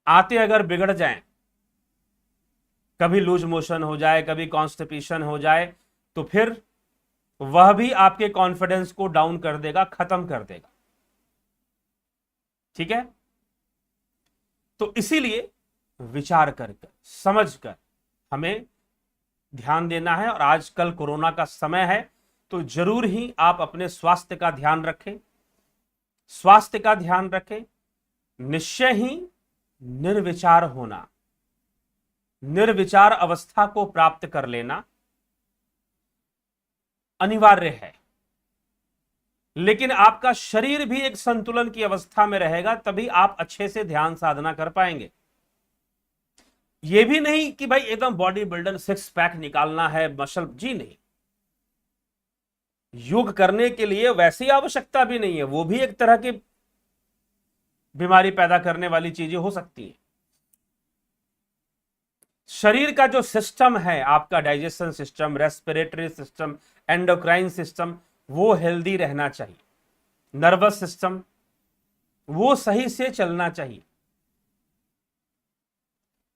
आंतें अगर बिगड़ जाएं, कभी लूज मोशन हो जाए, कभी कॉन्स्टिपेशन हो जाए, तो फिर वह भी आपके कॉन्फिडेंस को डाउन कर देगा, खत्म कर देगा, ठीक है। तो इसीलिए विचार कर समझ कर हमें ध्यान देना है। और आजकल कोरोना का समय है, तो जरूर ही आप अपने स्वास्थ्य का ध्यान रखें, स्वास्थ्य का ध्यान रखें। निश्चय ही निर्विचार होना, निर्विचार अवस्था को प्राप्त कर लेना अनिवार्य है, लेकिन आपका शरीर भी एक संतुलन की अवस्था में रहेगा, तभी आप अच्छे से ध्यान साधना कर पाएंगे। यह भी नहीं कि भाई एकदम बॉडी बिल्डर 6 पैक निकालना है, मसल, जी नहीं। योग करने के लिए वैसी आवश्यकता भी नहीं है, वो भी एक तरह की बीमारी पैदा करने वाली चीजें हो सकती हैं। शरीर का जो सिस्टम है, आपका digestion system, respiratory system, endocrine system, वो हेल्दी रहना चाहिए। नर्वस सिस्टम वो सही से चलना चाहिए।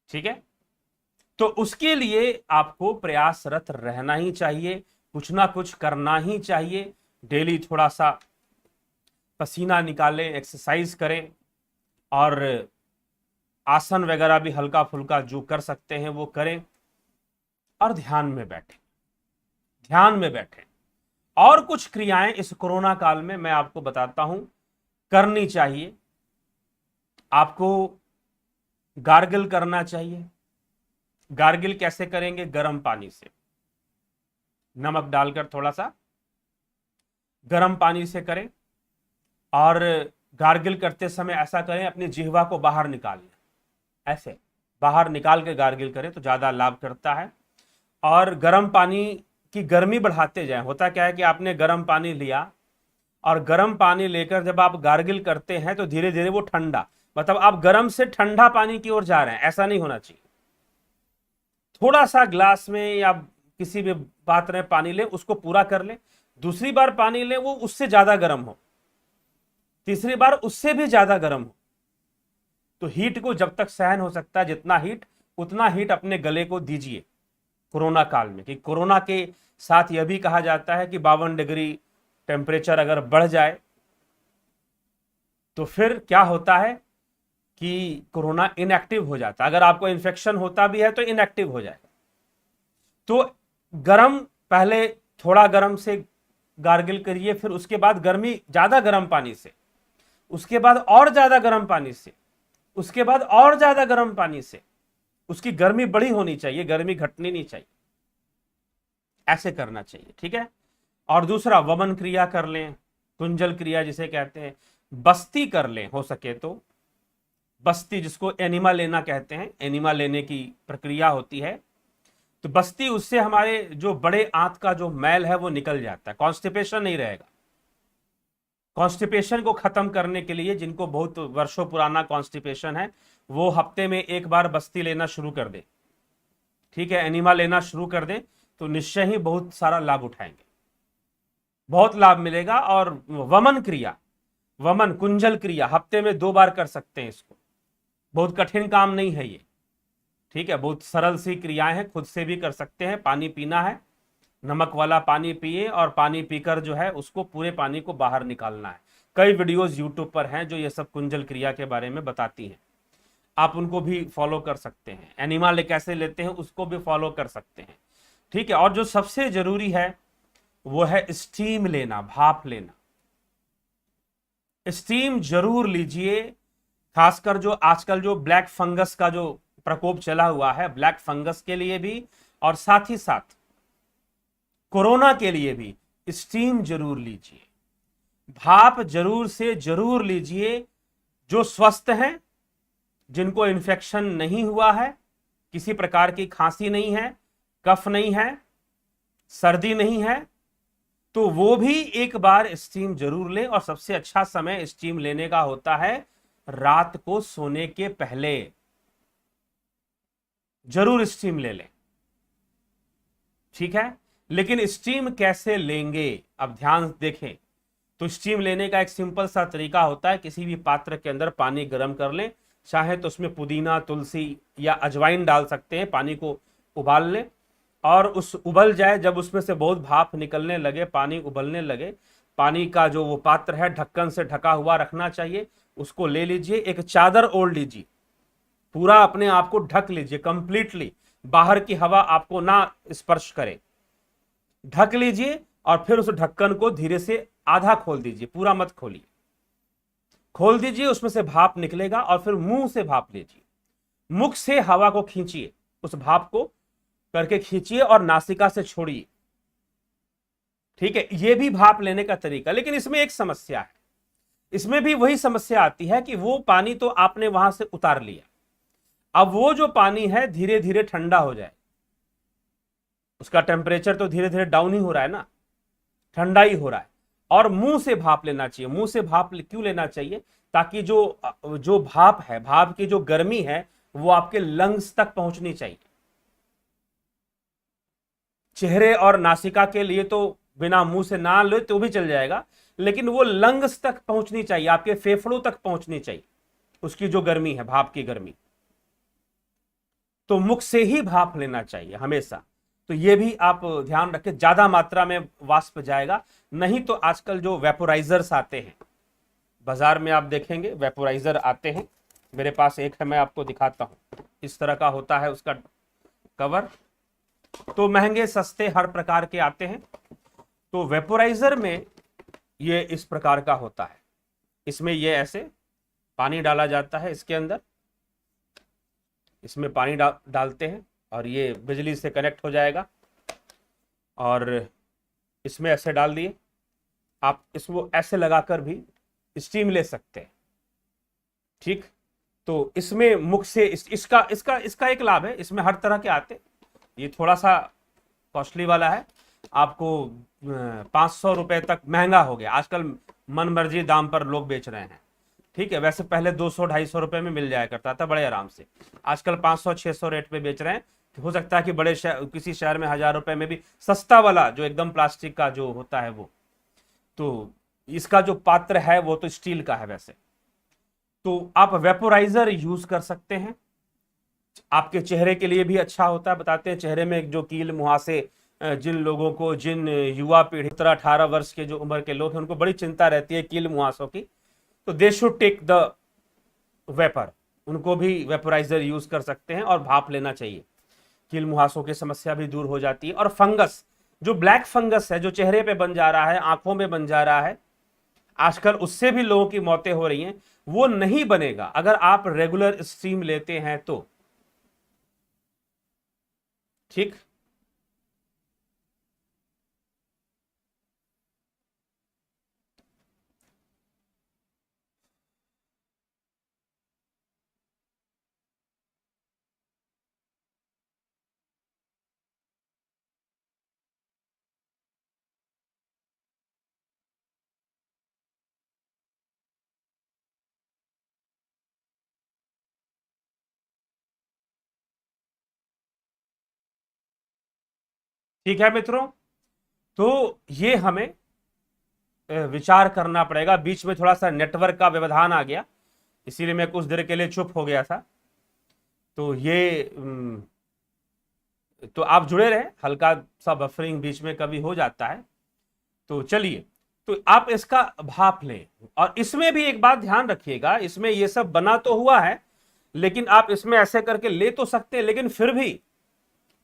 ठीक है, तो उसके लिए आपको प्रयासरत रहना ही चाहिए, कुछ ना कुछ करना ही चाहिए। डेली थोड़ा सा पसीना निकालें, एक्सरसाइज करें, और आसन वगैरह भी हल्का फुल्का जो कर सकते हैं वो करें, और ध्यान में बैठें, ध्यान में बैठें। और कुछ क्रियाएं इस कोरोना काल में मैं आपको बताता हूं करनी चाहिए। आपको गार्गल करना चाहिए। गार्गिल कैसे करेंगे? गर्म पानी से, नमक डालकर थोड़ा सा गर्म पानी से करें, और गार्गिल करते समय ऐसा करें अपनी जिह्वा को बाहर निकाल लें, ऐसे बाहर निकाल के गार्गिल करें तो ज्यादा लाभ करता है। और गर्म पानी की गर्मी बढ़ाते जाएं। होता क्या है कि आपने गर्म पानी लिया, और गर्म पानी लेकर जब आप गार्गिल करते हैं तो धीरे धीरे वो ठंडा, मतलब आप गर्म से ठंडा पानी की ओर जा रहे हैं, ऐसा नहीं होना चाहिए। थोड़ा सा ग्लास में या किसी भी पात्र में पानी ले, उसको पूरा कर ले, दूसरी बार पानी ले वो उससे ज्यादा गर्म हो, तीसरी बार उससे भी ज्यादा गर्म हो। तो हीट को जब तक सहन हो सकता है, जितना हीट उतना हीट अपने गले को दीजिए कोरोना काल में। कि कोरोना के साथ यह भी कहा जाता है कि 52 डिग्री टेम्परेचर अगर बढ़ जाए तो फिर क्या होता है कि कोरोना इनएक्टिव हो जाता है। अगर आपको इन्फेक्शन होता भी है तो इनएक्टिव हो जाएगा। तो गरम, पहले थोड़ा गरम से गार्गिल करिए, फिर उसके बाद गर्मी ज्यादा गर्म पानी से, उसके बाद और ज्यादा गर्म पानी से, उसके बाद और ज्यादा गर्म पानी से। उसकी गर्मी बड़ी होनी चाहिए, गर्मी घटनी नहीं चाहिए, ऐसे करना चाहिए। ठीक है। और दूसरा, वमन क्रिया कर लें, कुंजल क्रिया जिसे कहते हैं, बस्ती कर लें हो सके तो। बस्ती जिसको एनिमा लेना कहते हैं, एनिमा लेने की प्रक्रिया होती है, तो बस्ती, उससे हमारे जो बड़े आंत का जो मैल है वो निकल जाता है, कॉन्स्टिपेशन नहीं रहेगा। कॉन्स्टिपेशन को खत्म करने के लिए, जिनको बहुत वर्षों पुराना कॉन्स्टिपेशन है, वो हफ्ते में एक बार बस्ती लेना शुरू कर दे। ठीक है, एनिमा लेना शुरू कर दे तो निश्चय ही बहुत सारा लाभ उठाएंगे, बहुत लाभ मिलेगा। और वमन क्रिया, वमन कुंजल क्रिया हफ्ते में 2 बार कर सकते हैं इसको, बहुत कठिन काम नहीं है ये। ठीक है, बहुत सरल सी क्रियाएं हैं, खुद से भी कर सकते हैं। पानी पीना है, नमक वाला पानी पिए, और पानी पीकर जो है उसको पूरे पानी को बाहर निकालना है। कई वीडियोस यूट्यूब पर हैं जो ये सब कुंजल क्रिया के बारे में बताती हैं, आप उनको भी फॉलो कर सकते हैं। एनिमा कैसे लेते हैं उसको भी फॉलो कर सकते हैं। ठीक है। और जो सबसे जरूरी है वो है स्टीम लेना, भाप लेना। स्टीम जरूर लीजिए, खासकर जो आजकल जो ब्लैक फंगस का जो प्रकोप चला हुआ है, ब्लैक फंगस के लिए भी और साथ ही साथ कोरोना के लिए भी स्टीम जरूर लीजिए, भाप जरूर से जरूर लीजिए। जो स्वस्थ हैं, जिनको इन्फेक्शन नहीं हुआ है, किसी प्रकार की खांसी नहीं है, कफ नहीं है, सर्दी नहीं है, तो वो भी एक बार स्टीम जरूर ले। और सबसे अच्छा समय स्टीम लेने का होता है रात को सोने के पहले, जरूर स्टीम ले लें। ठीक है। लेकिन स्टीम कैसे लेंगे, अब ध्यान देखें। तो स्टीम लेने का एक सिंपल सा तरीका होता है, किसी भी पात्र के अंदर पानी गर्म कर लें, चाहे तो उसमें पुदीना, तुलसी या अजवाइन डाल सकते हैं, पानी को उबाल लें, और उस उबल जाए, जब उसमें से बहुत भाप निकलने लगे, पानी उबलने लगे, पानी का जो वो पात्र है ढक्कन से ढका हुआ रखना चाहिए, उसको ले लीजिए, एक चादर ओढ़ लीजिए, पूरा अपने आप को ढक लीजिए कंप्लीटली, बाहर की हवा आपको ना स्पर्श करे, ढक लीजिए। और फिर उस ढक्कन को धीरे से आधा खोल दीजिए, पूरा मत खोलिए, खोल दीजिए, उसमें से भाप निकलेगा, और फिर मुंह से भाप लीजिए, मुख से हवा को खींचिए, उस भाप को करके खींचिए और नासिका से छोड़िए। ठीक है, यह भी भाप लेने का तरीका। लेकिन इसमें एक समस्या है, इसमें भी वही समस्या आती है कि वो पानी तो आपने वहां से उतार लिया, अब वो जो पानी है धीरे धीरे ठंडा हो जाए, उसका टेम्परेचर तो धीरे धीरे डाउन ही हो रहा है ना, ठंडा ही हो रहा है, और मुंह से भाप लेना चाहिए। मुंह से भाप क्यों लेना चाहिए? ताकि जो जो भाप है, भाप की जो गर्मी है वो आपके लंग्स तक पहुंचनी चाहिए। चेहरे और नासिका के लिए तो बिना मुंह से ना ले तो भी चल जाएगा, लेकिन वो लंग्स तक पहुंचनी चाहिए, आपके फेफड़ों तक पहुंचनी चाहिए उसकी जो गर्मी है, भाप की गर्मी। तो मुख से ही भाप लेना चाहिए हमेशा। तो ये भी आप ध्यान रखें, ज्यादा मात्रा में वाष्प जाएगा। नहीं तो आजकल जो वेपोराइजर्स आते हैं बाजार में, आप देखेंगे वेपोराइजर आते हैं, मेरे पास एक है, मैं आपको दिखाता हूं। इस तरह का होता है उसका कवर, तो महंगे सस्ते हर प्रकार के आते हैं। तो वेपोराइजर में ये इस प्रकार का होता है। इसमें ये ऐसे पानी डाला जाता है, इसके अंदर इसमें पानी डालते हैं और ये बिजली से कनेक्ट हो जाएगा, और इसमें ऐसे डाल दिए। आप इसको ऐसे लगाकर भी स्टीम ले सकते हैं। ठीक, तो इसमें मुख से इसका इसका इसका एक लाभ है, इसमें हर तरह के आते। ये थोड़ा सा कॉस्टली वाला है, आपको 500 रुपए तक महंगा हो गया आजकल, मन मर्जी दाम पर लोग बेच रहे हैं। ठीक है, वैसे पहले 200-250 रुपए में मिल जाया करता था बड़े आराम से, आजकल 500-600 रेट पे बेच रहे हैं। हो सकता है कि बड़े किसी शहर में 1000 रुपए में भी सस्ता वाला जो एकदम प्लास्टिक का जो होता है वो। तो इसका जो पात्र है वो तो स्टील का है वैसे। तो आप वेपोराइजर यूज कर सकते हैं, आपके चेहरे के लिए भी अच्छा होता है। बताते हैं चेहरे में जो कील मुहासे, जिन लोगों को, जिन युवा पीढ़ी 17-18 वर्ष के जो उम्र के लोग हैं उनको बड़ी चिंता रहती है कील मुहासों की, तो they should take the vapour, उनको भी वेपोराइजर यूज कर सकते हैं और भाप लेना चाहिए। कील मुहासों की समस्या भी दूर हो जाती है। और फंगस, जो ब्लैक फंगस है जो चेहरे पे बन जा रहा है, आंखों में बन जा रहा है आजकल, उससे भी लोगों की मौतें हो रही हैं, वो नहीं बनेगा अगर आप रेगुलर स्टीम लेते हैं तो। ठीक, ठीक है मित्रों, तो ये हमें विचार करना पड़ेगा। बीच में थोड़ा सा नेटवर्क का व्यवधान आ गया, इसीलिए मैं कुछ देर के लिए चुप हो गया था। तो ये तो आप जुड़े रहे, हल्का सा बफरिंग बीच में कभी हो जाता है। तो चलिए, तो आप इसका भाप लें। और इसमें भी एक बात ध्यान रखिएगा, इसमें ये सब बना तो हुआ है, लेकिन आप इसमें ऐसे करके ले तो सकते हैं, लेकिन फिर भी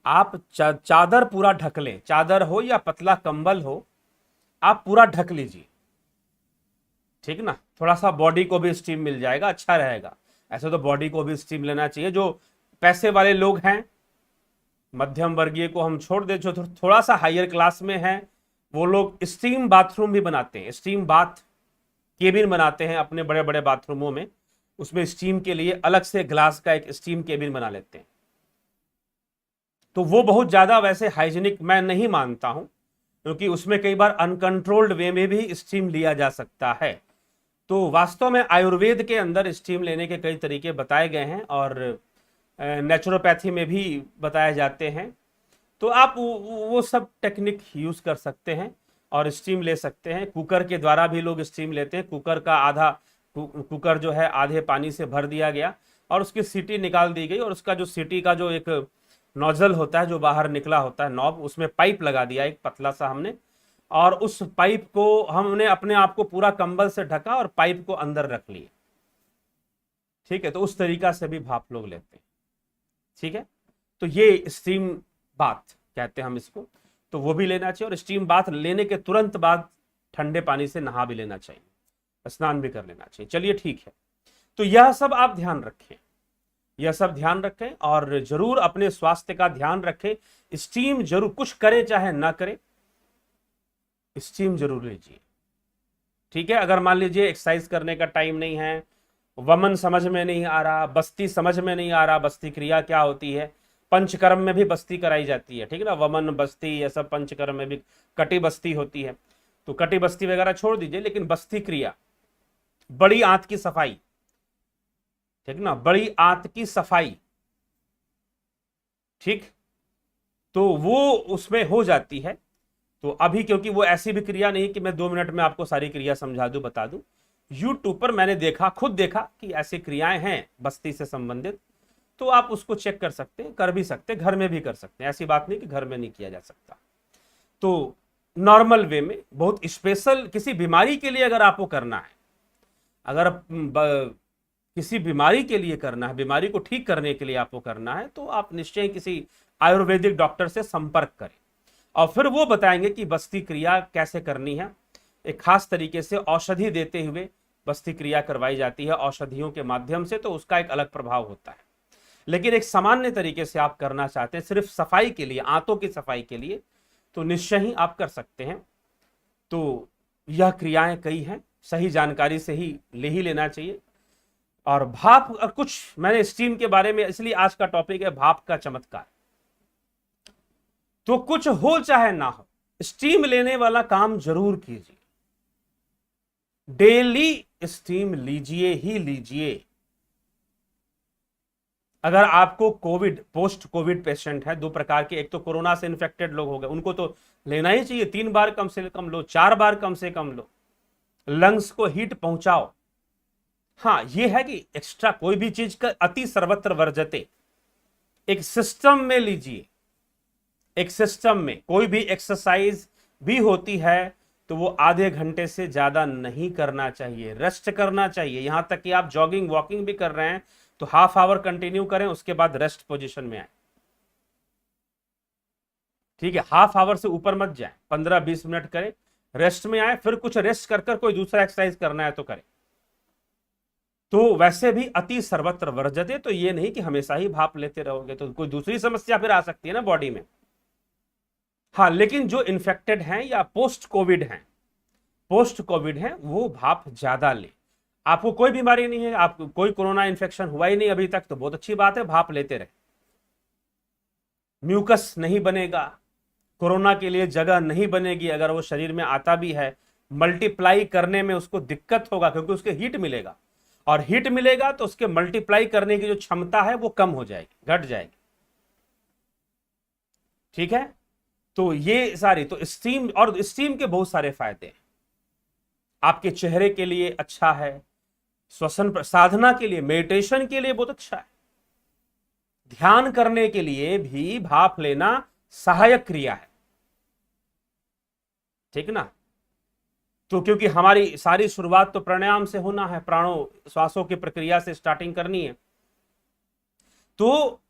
आप चादर पूरा ढक लें, चादर हो या पतला कंबल हो, आप पूरा ढक लीजिए। ठीक ना, थोड़ा सा बॉडी को भी स्टीम मिल जाएगा, अच्छा रहेगा। ऐसे तो बॉडी को भी स्टीम लेना चाहिए। जो पैसे वाले लोग हैं, मध्यम वर्गीय को हम छोड़ दे, जो थोड़ा सा हायर क्लास में है, वो लोग स्टीम बाथरूम भी बनाते हैं, स्टीम बाथ केबिन बनाते हैं अपने बड़े बड़े बाथरूमों में। उसमें स्टीम के लिए अलग से ग्लास का एक स्टीम केबिन बना लेते हैं। तो वो बहुत ज्यादा वैसे हाइजीनिक मैं नहीं मानता हूं, क्योंकि उसमें कई बार अनकंट्रोल्ड वे में भी स्टीम लिया जा सकता है। तो वास्तव में आयुर्वेद के अंदर स्टीम लेने के कई तरीके बताए गए हैं, और नेचुरोपैथी में भी बताए जाते हैं। तो आप वो सब टेक्निक यूज कर सकते हैं और स्टीम ले सकते हैं। कुकर के द्वारा भी लोग स्टीम लेते हैं। कुकर का आधा कुकर जो है आधे पानी से भर दिया गया और उसकी सीटी निकाल दी गई, और उसका जो सीटी का जो एक नोजल होता है जो बाहर निकला होता है नॉब, उसमें पाइप लगा दिया एक पतला सा हमने, और उस पाइप को हमने अपने आप को पूरा कंबल से ढका और पाइप को अंदर रख लिए। ठीक है, तो उस तरीका से भी भाप लोग लेते हैं। ठीक है, तो ये स्टीम बाथ कहते हैं हम इसको, तो वो भी लेना चाहिए। और स्टीम बाथ लेने के तुरंत बाद ठंडे पानी से नहा भी लेना चाहिए, स्नान भी कर लेना चाहिए। चलिए ठीक है, तो यह सब आप ध्यान रखें, यह सब ध्यान रखें, और जरूर अपने स्वास्थ्य का ध्यान रखें। स्टीम जरूर, कुछ करें चाहे ना करें, स्टीम जरूर लीजिए। ठीक है, अगर मान लीजिए एक्सरसाइज करने का टाइम नहीं है, वमन समझ में नहीं आ रहा, बस्ती समझ में नहीं आ रहा, बस्ती क्रिया क्या होती है, पंचकर्म में भी बस्ती कराई जाती है, ठीक है ना, वमन बस्ती, ये सब पंचकर्म में भी कटी बस्ती होती है। तो कटी बस्ती वगैरह छोड़ दीजिए, लेकिन बस्ती क्रिया, बड़ी आंत की सफाई, ठीक ना, बड़ी आंत की सफाई, ठीक, तो वो उसमें हो जाती है। तो अभी क्योंकि वो ऐसी भी क्रिया नहीं कि मैं 2 मिनट में आपको सारी क्रिया समझा दूं, बता दूं, यूट्यूब पर मैंने देखा, खुद देखा कि ऐसी क्रियाएं हैं बस्ती से संबंधित, तो आप उसको चेक कर सकते हैं, कर भी सकते हैं, घर में भी कर सकते हैं, ऐसी बात नहीं कि घर में नहीं किया जा सकता। तो नॉर्मल वे में, बहुत स्पेशल किसी बीमारी के लिए अगर आपको करना है, अगर किसी बीमारी के लिए करना है, बीमारी को ठीक करने के लिए आपको करना है, तो आप निश्चय किसी आयुर्वेदिक डॉक्टर से संपर्क करें और फिर वो बताएंगे कि बस्ती क्रिया कैसे करनी है। एक खास तरीके से औषधि देते हुए बस्ती क्रिया करवाई जाती है औषधियों के माध्यम से, तो उसका एक अलग प्रभाव होता है। लेकिन एक सामान्य तरीके से आप करना चाहते हैं सिर्फ सफाई के लिए, आंतों की सफाई के लिए, तो निश्चय ही आप कर सकते हैं। तो यह क्रियाएं कई हैं, सही जानकारी से ही लेना चाहिए। और भाप, और कुछ मैंने स्टीम के बारे में, इसलिए आज का टॉपिक है भाप का चमत्कार। तो कुछ हो चाहे ना हो, स्टीम लेने वाला काम जरूर कीजिए, डेली स्टीम लीजिए ही लीजिए। अगर आपको कोविड, पोस्ट कोविड पेशेंट है, 2 प्रकार के, एक तो कोरोना से इन्फेक्टेड लोग हो गए, उनको तो लेना ही चाहिए, 3 बार कम से कम लो, 4 बार कम से कम लो, लंग्स को हीट पहुंचाओ। हाँ, ये है कि एक्स्ट्रा कोई भी चीज का अति सर्वत्र वर्जते, एक सिस्टम में लीजिए। एक सिस्टम में कोई भी एक्सरसाइज भी होती है तो वो आधे घंटे से ज्यादा नहीं करना चाहिए, रेस्ट करना चाहिए। यहां तक कि आप जॉगिंग वॉकिंग भी कर रहे हैं तो ½ आवर कंटिन्यू करें, उसके बाद रेस्ट पोजीशन में आए, ठीक है, ½ आवर से ऊपर मत जाए, 15-20 मिनट करें, रेस्ट में आए, फिर कुछ रेस्ट कर कोई दूसरा एक्सरसाइज करना है तो करें। तो वैसे भी अति सर्वत्र वर्जते, तो ये नहीं कि हमेशा ही भाप लेते रहोगे तो कोई दूसरी समस्या फिर आ सकती है ना बॉडी में। हाँ, लेकिन जो इन्फेक्टेड हैं या पोस्ट कोविड हैं, वो भाप ज्यादा ले। आपको कोई बीमारी नहीं है, आपको कोई कोरोना इन्फेक्शन हुआ ही नहीं अभी तक, तो बहुत अच्छी बात है, भाप लेते रहे। म्यूकस नहीं बनेगा, कोरोना के लिए जगह नहीं बनेगी, अगर वो शरीर में आता भी है मल्टीप्लाई करने में उसको दिक्कत होगा, क्योंकि उसके हीट मिलेगा, और हीट मिलेगा तो उसके मल्टीप्लाई करने की जो क्षमता है वो कम हो जाएगी, घट जाएगी, ठीक है। तो ये सारी, तो स्टीम, और स्टीम के बहुत सारे फायदे हैं। आपके चेहरे के लिए अच्छा है, श्वसन साधना के लिए, मेडिटेशन के लिए बहुत अच्छा है, ध्यान करने के लिए भी भाप लेना सहायक क्रिया है, ठीक ना। तो क्योंकि हमारी सारी शुरुआत तो प्राणायाम से होना है, प्राणों श्वासों की प्रक्रिया से स्टार्टिंग करनी है, तो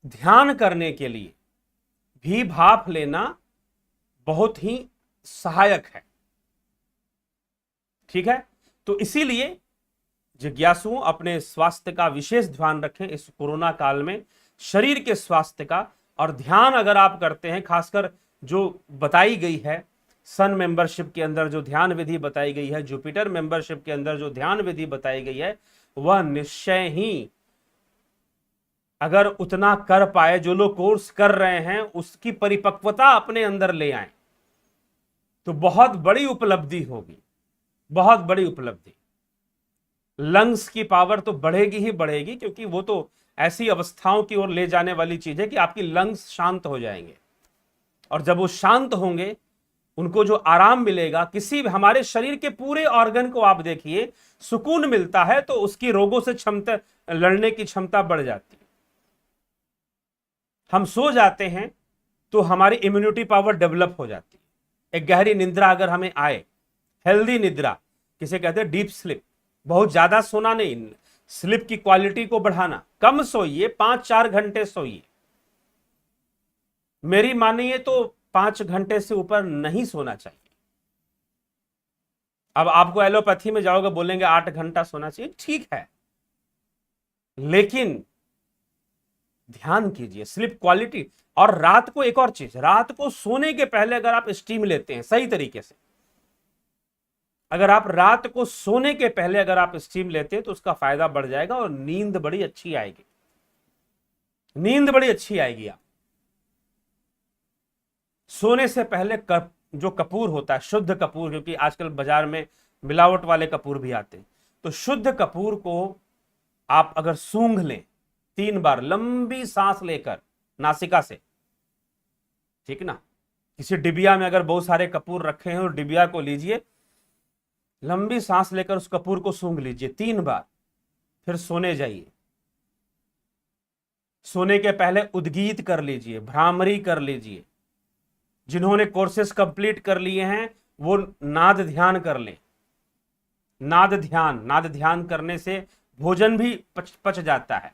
ध्यान करने के लिए भी भाप लेना बहुत ही सहायक है, ठीक है। तो इसीलिए जिज्ञासुओं अपने स्वास्थ्य का विशेष ध्यान रखें इस कोरोना काल में, शरीर के स्वास्थ्य का। और ध्यान अगर आप करते हैं, खासकर जो बताई गई है सन मेंबरशिप के अंदर जो ध्यान विधि बताई गई है, जुपिटर मेंबरशिप के अंदर जो ध्यान विधि बताई गई है, वह निश्चय ही अगर उतना कर पाए, जो लोग कोर्स कर रहे हैं उसकी परिपक्वता अपने अंदर ले आए, तो बहुत बड़ी उपलब्धि होगी, बहुत बड़ी उपलब्धि। लंग्स की पावर तो बढ़ेगी ही बढ़ेगी, क्योंकि वो तो ऐसी अवस्थाओं की ओर ले जाने वाली चीज है कि आपकी लंग्स शांत हो जाएंगे, और जब वो शांत होंगे, उनको जो आराम मिलेगा, किसी भी हमारे शरीर के पूरे ऑर्गन को आप देखिए, सुकून मिलता है तो उसकी रोगों से क्षमता, लड़ने की क्षमता बढ़ जाती है। हम सो जाते हैं तो हमारी इम्यूनिटी पावर डेवलप हो जाती है। एक गहरी निद्रा अगर हमें आए, हेल्दी निद्रा, किसे कहते हैं डीप स्लिप, बहुत ज्यादा सोना नहीं, स्लिप की क्वालिटी को बढ़ाना, कम सोइए, 5-4 घंटे सोइए, मेरी मानिए तो 5 घंटे से ऊपर नहीं सोना चाहिए। अब आपको एलोपैथी में जाओगे, बोलेंगे 8 घंटा सोना चाहिए, ठीक है, लेकिन ध्यान कीजिए स्लिप क्वालिटी। और रात को एक और चीज, रात को सोने के पहले अगर आप स्टीम लेते हैं सही तरीके से, अगर आप रात को सोने के पहले अगर आप स्टीम लेते हैं तो उसका फायदा बढ़ जाएगा और नींद बड़ी अच्छी आएगी, नींद बड़ी अच्छी आएगी। आप सोने से पहले जो कपूर होता है, शुद्ध कपूर, क्योंकि आजकल बाजार में मिलावट वाले कपूर भी आते हैं, तो शुद्ध कपूर को आप अगर सूंघ लें 3 बार लंबी सांस लेकर नासिका से, ठीक ना, किसी डिबिया में अगर बहुत सारे कपूर रखे हैं और डिबिया को लीजिए, लंबी सांस लेकर उस कपूर को सूंघ लीजिए 3 बार, फिर सोने जाइए। सोने के पहले उद्गीत कर लीजिए, भ्रामरी कर लीजिए। जिन्होंने कोर्सेस कंप्लीट कर लिए हैं वो नाद ध्यान कर लें। नाद ध्यान करने से भोजन भी पच जाता है,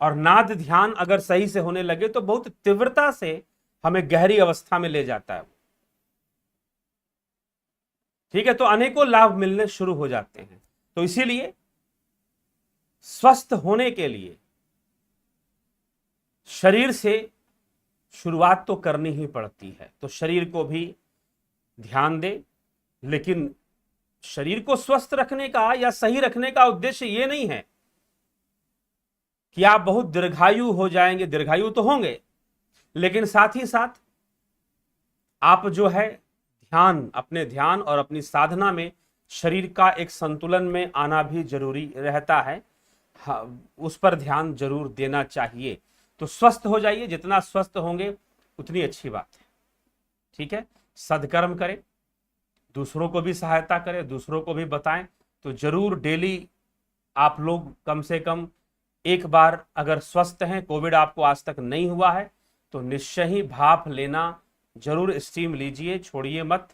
और नाद ध्यान अगर सही से होने लगे तो बहुत तीव्रता से हमें गहरी अवस्था में ले जाता है। ठीक है, तो अनेकों लाभ मिलने शुरू हो जाते हैं। तो इसीलिए स्वस्थ होने के लिए शरीर से शुरुआत तो करनी ही पड़ती है। तो शरीर को भी ध्यान दे, लेकिन शरीर को स्वस्थ रखने का या सही रखने का उद्देश्य यह नहीं है कि आप बहुत दीर्घायु हो जाएंगे। दीर्घायु तो होंगे, लेकिन साथ ही साथ आप जो है अपने ध्यान और अपनी साधना में शरीर का एक संतुलन में आना भी जरूरी रहता है। उस पर ध्यान जरूर देना चाहिए। तो स्वस्थ हो जाइए, जितना स्वस्थ होंगे उतनी अच्छी बात है। ठीक है, सद्कर्म करें, दूसरों को भी सहायता करें, दूसरों को भी बताएं। तो जरूर डेली आप लोग कम से कम एक बार, अगर स्वस्थ हैं, कोविड आपको आज तक नहीं हुआ है, तो निश्चय ही भाप लेना जरूर, स्टीम लीजिए, छोड़िए मत,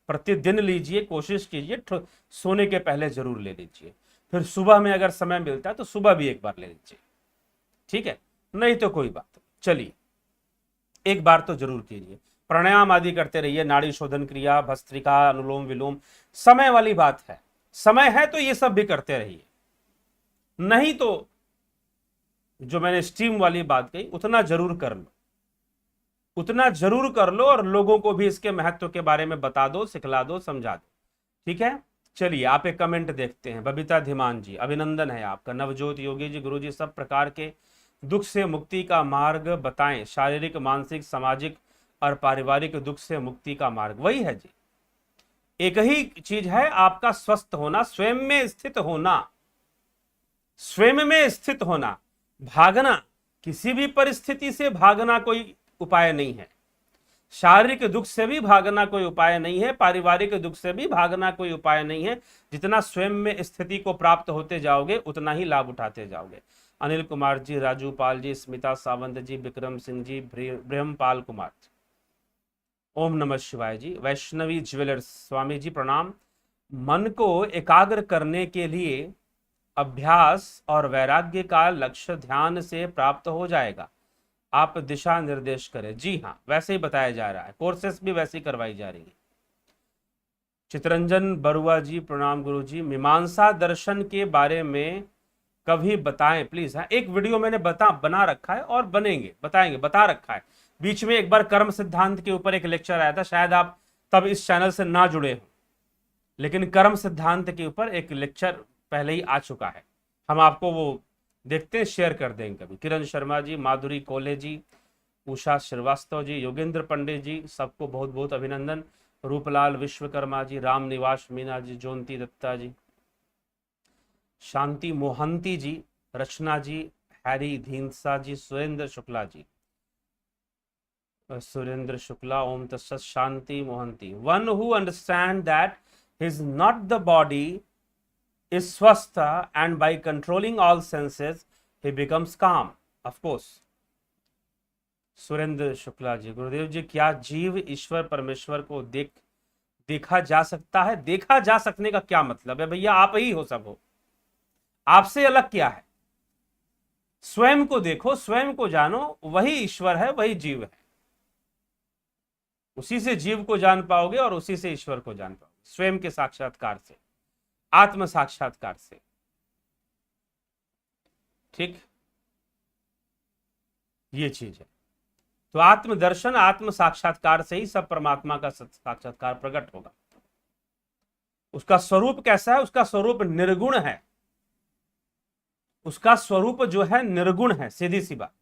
प्रतिदिन लीजिए, कोशिश कीजिए, सोने के पहले जरूर ले लीजिए। फिर सुबह में अगर समय मिलता है तो सुबह भी एक बार ले लीजिए। ठीक है, नहीं तो कोई बात, चलिए एक बार तो जरूर कीजिए। प्राणायाम आदि करते रहिए, नाड़ी शोधन क्रिया, भस्त्रिका, अनुलोम विलोम, समय वाली बात है, समय है तो ये सब भी करते रहिए। नहीं तो जो मैंने स्टीम वाली बात कही उतना जरूर कर लो, उतना जरूर कर लो, और लोगों को भी इसके महत्व के बारे में बता दो, सिखला दो, समझा दो। ठीक है, चलिए आप एक कमेंट देखते हैं। बबीता धीमान जी, अभिनंदन है आपका। नवजोत योगी जी, गुरु जी, सब प्रकार के दुख से मुक्ति का मार्ग बताएं, शारीरिक, मानसिक, सामाजिक और पारिवारिक दुख से मुक्ति का मार्ग। वही है जी, एक ही चीज है, आपका स्वस्थ होना, स्वयं में स्थित होना, स्वयं में स्थित होना। भागना, किसी भी परिस्थिति से भागना कोई उपाय नहीं है। शारीरिक दुख से भी भागना कोई उपाय नहीं है, पारिवारिक दुख से भी भागना कोई उपाय नहीं है। जितना स्वयं में स्थिति को प्राप्त होते जाओगे उतना ही लाभ उठाते जाओगे। अनिल कुमार जी, राजू पाल जी, स्मिता सावंत जी, विक्रम सिंह जी, ब्रह्मपाल कुमार, ओम नमः शिवाय जी। वैष्णवी ज्वेलर्स, स्वामी जी प्रणाम। मन को एकाग्र करने के लिए अभ्यास और वैराग्य का लक्ष्य ध्यान से प्राप्त हो जाएगा, आप दिशा निर्देश करें। जी हाँ, वैसे ही बताया जा रहा है, कोर्सेस भी वैसे ही करवाई जा रही है। चितरंजन बरुआ जी प्रणाम गुरु जी। मीमांसा दर्शन के बारे में कभी बताएं प्लीज। हाँ, एक वीडियो मैंने बना रखा है और बताएंगे, बता रखा है। बीच में एक बार कर्म सिद्धांत के ऊपर एक लेक्चर आया था, शायद आप तब इस चैनल से ना जुड़े हो, लेकिन कर्म सिद्धांत के ऊपर एक लेक्चर पहले ही आ चुका है। हम आपको वो देखते हैं, शेयर कर देंगे कभी। किरण शर्मा जी, माधुरी कोले जी, उषा श्रीवास्तव जी, योगेंद्र पंडित जी, सबको बहुत बहुत अभिनंदन। Ruplal Vishwakarma ji, Ram Niwas Meena ji, Jonti Datta ji, Shanti Mohanty ji, Rachna ji, Harry Dhindsa ji, Surendra Shukla ji, Surendra Shukla, Om Tatsat, Shanti Mohanty. One who understand that is not the body is swastha, and by controlling all senses he becomes calm. Of course. Surendra Shukla ji, Gurudev ji, क्या जीव ईश्वर परमेश्वर को देखा जा सकता है? देखा जा सकने का क्या मतलब है भैया? आप ही हो, सब हो, आपसे अलग क्या है? स्वयं को देखो, स्वयं को जानो, वही ईश्वर है, वही जीव है। उसी से जीव को जान पाओगे और उसी से ईश्वर को जान पाओगे, स्वयं के साक्षात्कार से, आत्म साक्षात्कार से। ठीक, ये चीज है। तो आत्मदर्शन, आत्म साक्षात्कार से ही सब परमात्मा का साक्षात्कार प्रकट होगा। उसका स्वरूप कैसा है? उसका स्वरूप निर्गुण है। उसका स्वरूप जो है निर्गुण है, सीधी सी बात।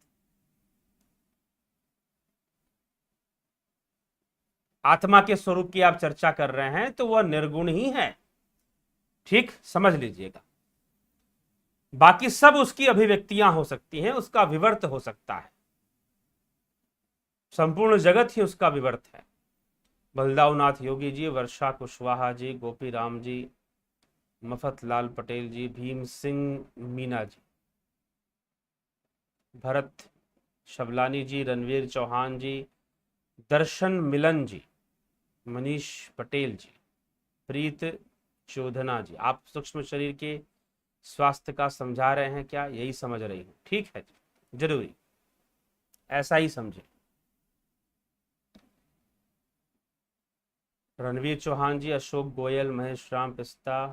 आत्मा के स्वरूप की आप चर्चा कर रहे हैं तो वह निर्गुण ही है, ठीक, समझ लीजिएगा। बाकी सब उसकी अभिव्यक्तियां हो सकती हैं, उसका विवर्त हो सकता है, संपूर्ण जगत ही उसका विवर्त है। बलदावनाथ योगी जी, वर्षा कुशवाहा जी, गोपी राम जी, मफत लाल पटेल जी, भीम सिंह मीना जी, भरत शबलानी जी, रणवीर चौहान जी, दर्शन मिलन जी, मनीष पटेल जी, प्रीत चौधना जी। आप सूक्ष्म शरीर के स्वास्थ्य का समझा रहे हैं क्या? यही समझ रही हूं, ठीक है जी, जरूरी ऐसा ही समझे। रणवीर चौहान जी, अशोक गोयल, महेश राम पिस्ता,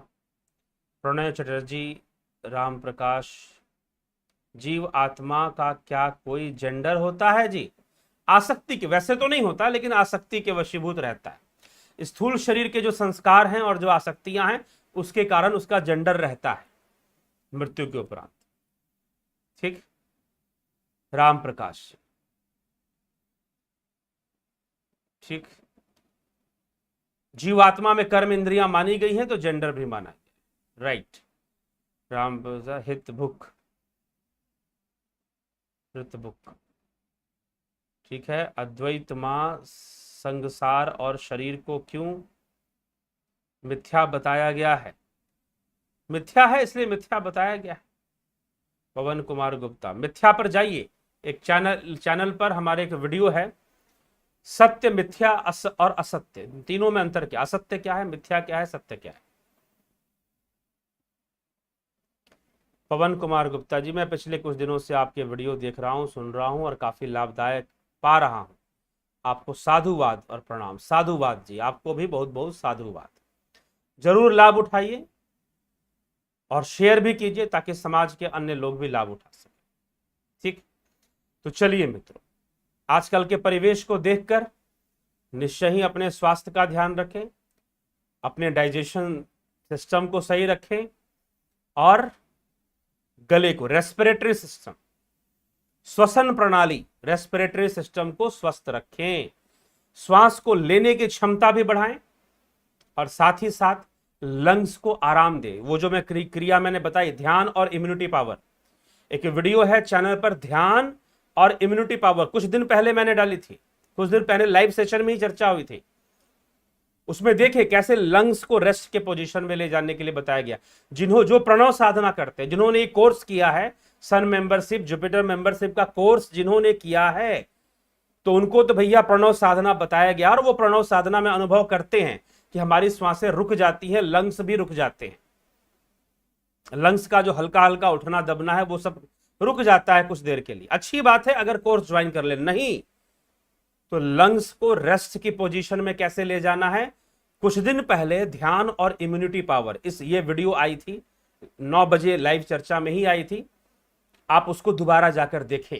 प्रणय चटर्जी, राम प्रकाश, जीव आत्मा का क्या कोई जेंडर होता है जी? आसक्ति के, वैसे तो नहीं होता, लेकिन आसक्ति के वशीभूत रहता है। स्थूल शरीर के जो संस्कार हैं और जो आसक्तियां हैं उसके कारण उसका जेंडर रहता है मृत्यु के उपरांत, ठीक। राम प्रकाश, ठीक। जीवात्मा में कर्म इंद्रियां मानी गई हैं तो जेंडर भी माना गया, राइट। राम हित भुक, ठीक है। अद्वैत मां संसार और शरीर को क्यों मिथ्या बताया गया है? मिथ्या है इसलिए मिथ्या बताया गया है। पवन कुमार गुप्ता, मिथ्या पर जाइए, एक चैनल पर हमारे एक वीडियो है, सत्य मिथ्या और असत्य, तीनों में अंतर क्या, असत्य क्या है, मिथ्या क्या है, सत्य क्या है। पवन कुमार गुप्ता जी, मैं पिछले कुछ दिनों से आपके वीडियो देख रहा हूं, सुन रहा हूं और काफी लाभदायक पा रहा हूं। आपको साधुवाद और प्रणाम। साधुवाद जी, आपको भी बहुत बहुत साधुवाद। जरूर लाभ उठाइए और शेयर भी कीजिए ताकि समाज के अन्य लोग भी लाभ उठा सकें, ठीक। तो चलिए मित्रों, आजकल के परिवेश को देखकर निश्चय ही अपने स्वास्थ्य का ध्यान रखें, अपने डाइजेशन सिस्टम को सही रखें और गले को, रेस्पिरेटरी सिस्टम, श्वसन प्रणाली, रेस्पिरेटरी सिस्टम को स्वस्थ रखें, श्वास को लेने की क्षमता भी बढ़ाएं और साथ ही साथ लंग्स को आराम दे। वो जो मैं क्रिया मैंने बताई, ध्यान और इम्यूनिटी पावर, एक वीडियो है चैनल पर, ध्यान और इम्यूनिटी पावर, कुछ दिन पहले मैंने डाली थी, कुछ दिन पहले लाइव सेशन में ही चर्चा हुई थी। उसमें देखिए कैसे लंग्स को रेस्ट के पोजीशन में ले जाने के लिए बताया गया। जो प्रणव साधना करते हैं, जिन्होंने कोर्स किया है, सन मेंबरशिप, जुपिटर मेंबरशिप का कोर्स जिन्होंने किया है, तो उनको तो भैया प्रणव साधना बताया गया और वो प्रणव साधना में अनुभव करते हैं कि हमारी श्वासें रुक जाती हैं, लंग्स भी रुक जाते हैं, लंग्स का जो हल्का हल्का उठना दबना है वो सब रुक जाता है कुछ देर के लिए। अच्छी बात है अगर कोर्स ज्वाइन कर ले, नहीं तो लंग्स को रेस्ट की पोजीशन में कैसे ले जाना है, कुछ दिन पहले ध्यान और इम्यूनिटी पावर, ये वीडियो आई थी 9 बजे लाइव चर्चा में ही आई थी। आप उसको दोबारा जाकर देखें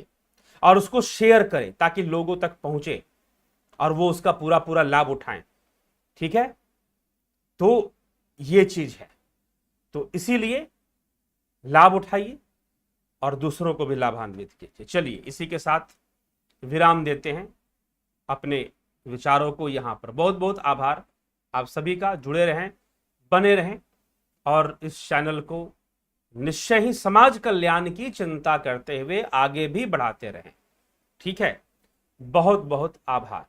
और उसको शेयर करें ताकि लोगों तक पहुंचे और वो उसका पूरा पूरा लाभ उठाएं, ठीक है। तो ये चीज है, तो इसीलिए लाभ उठाइए और दूसरों को भी लाभान्वित कीजिए। चलिए इसी के साथ विराम देते हैं, अपने विचारों को यहां पर। बहुत बहुत आभार आप सभी का, जुड़े रहें, बने रहें और इस चैनल को निश्चय ही समाज कल्याण की चिंता करते हुए आगे भी बढ़ाते रहें, ठीक है। बहुत बहुत आभार।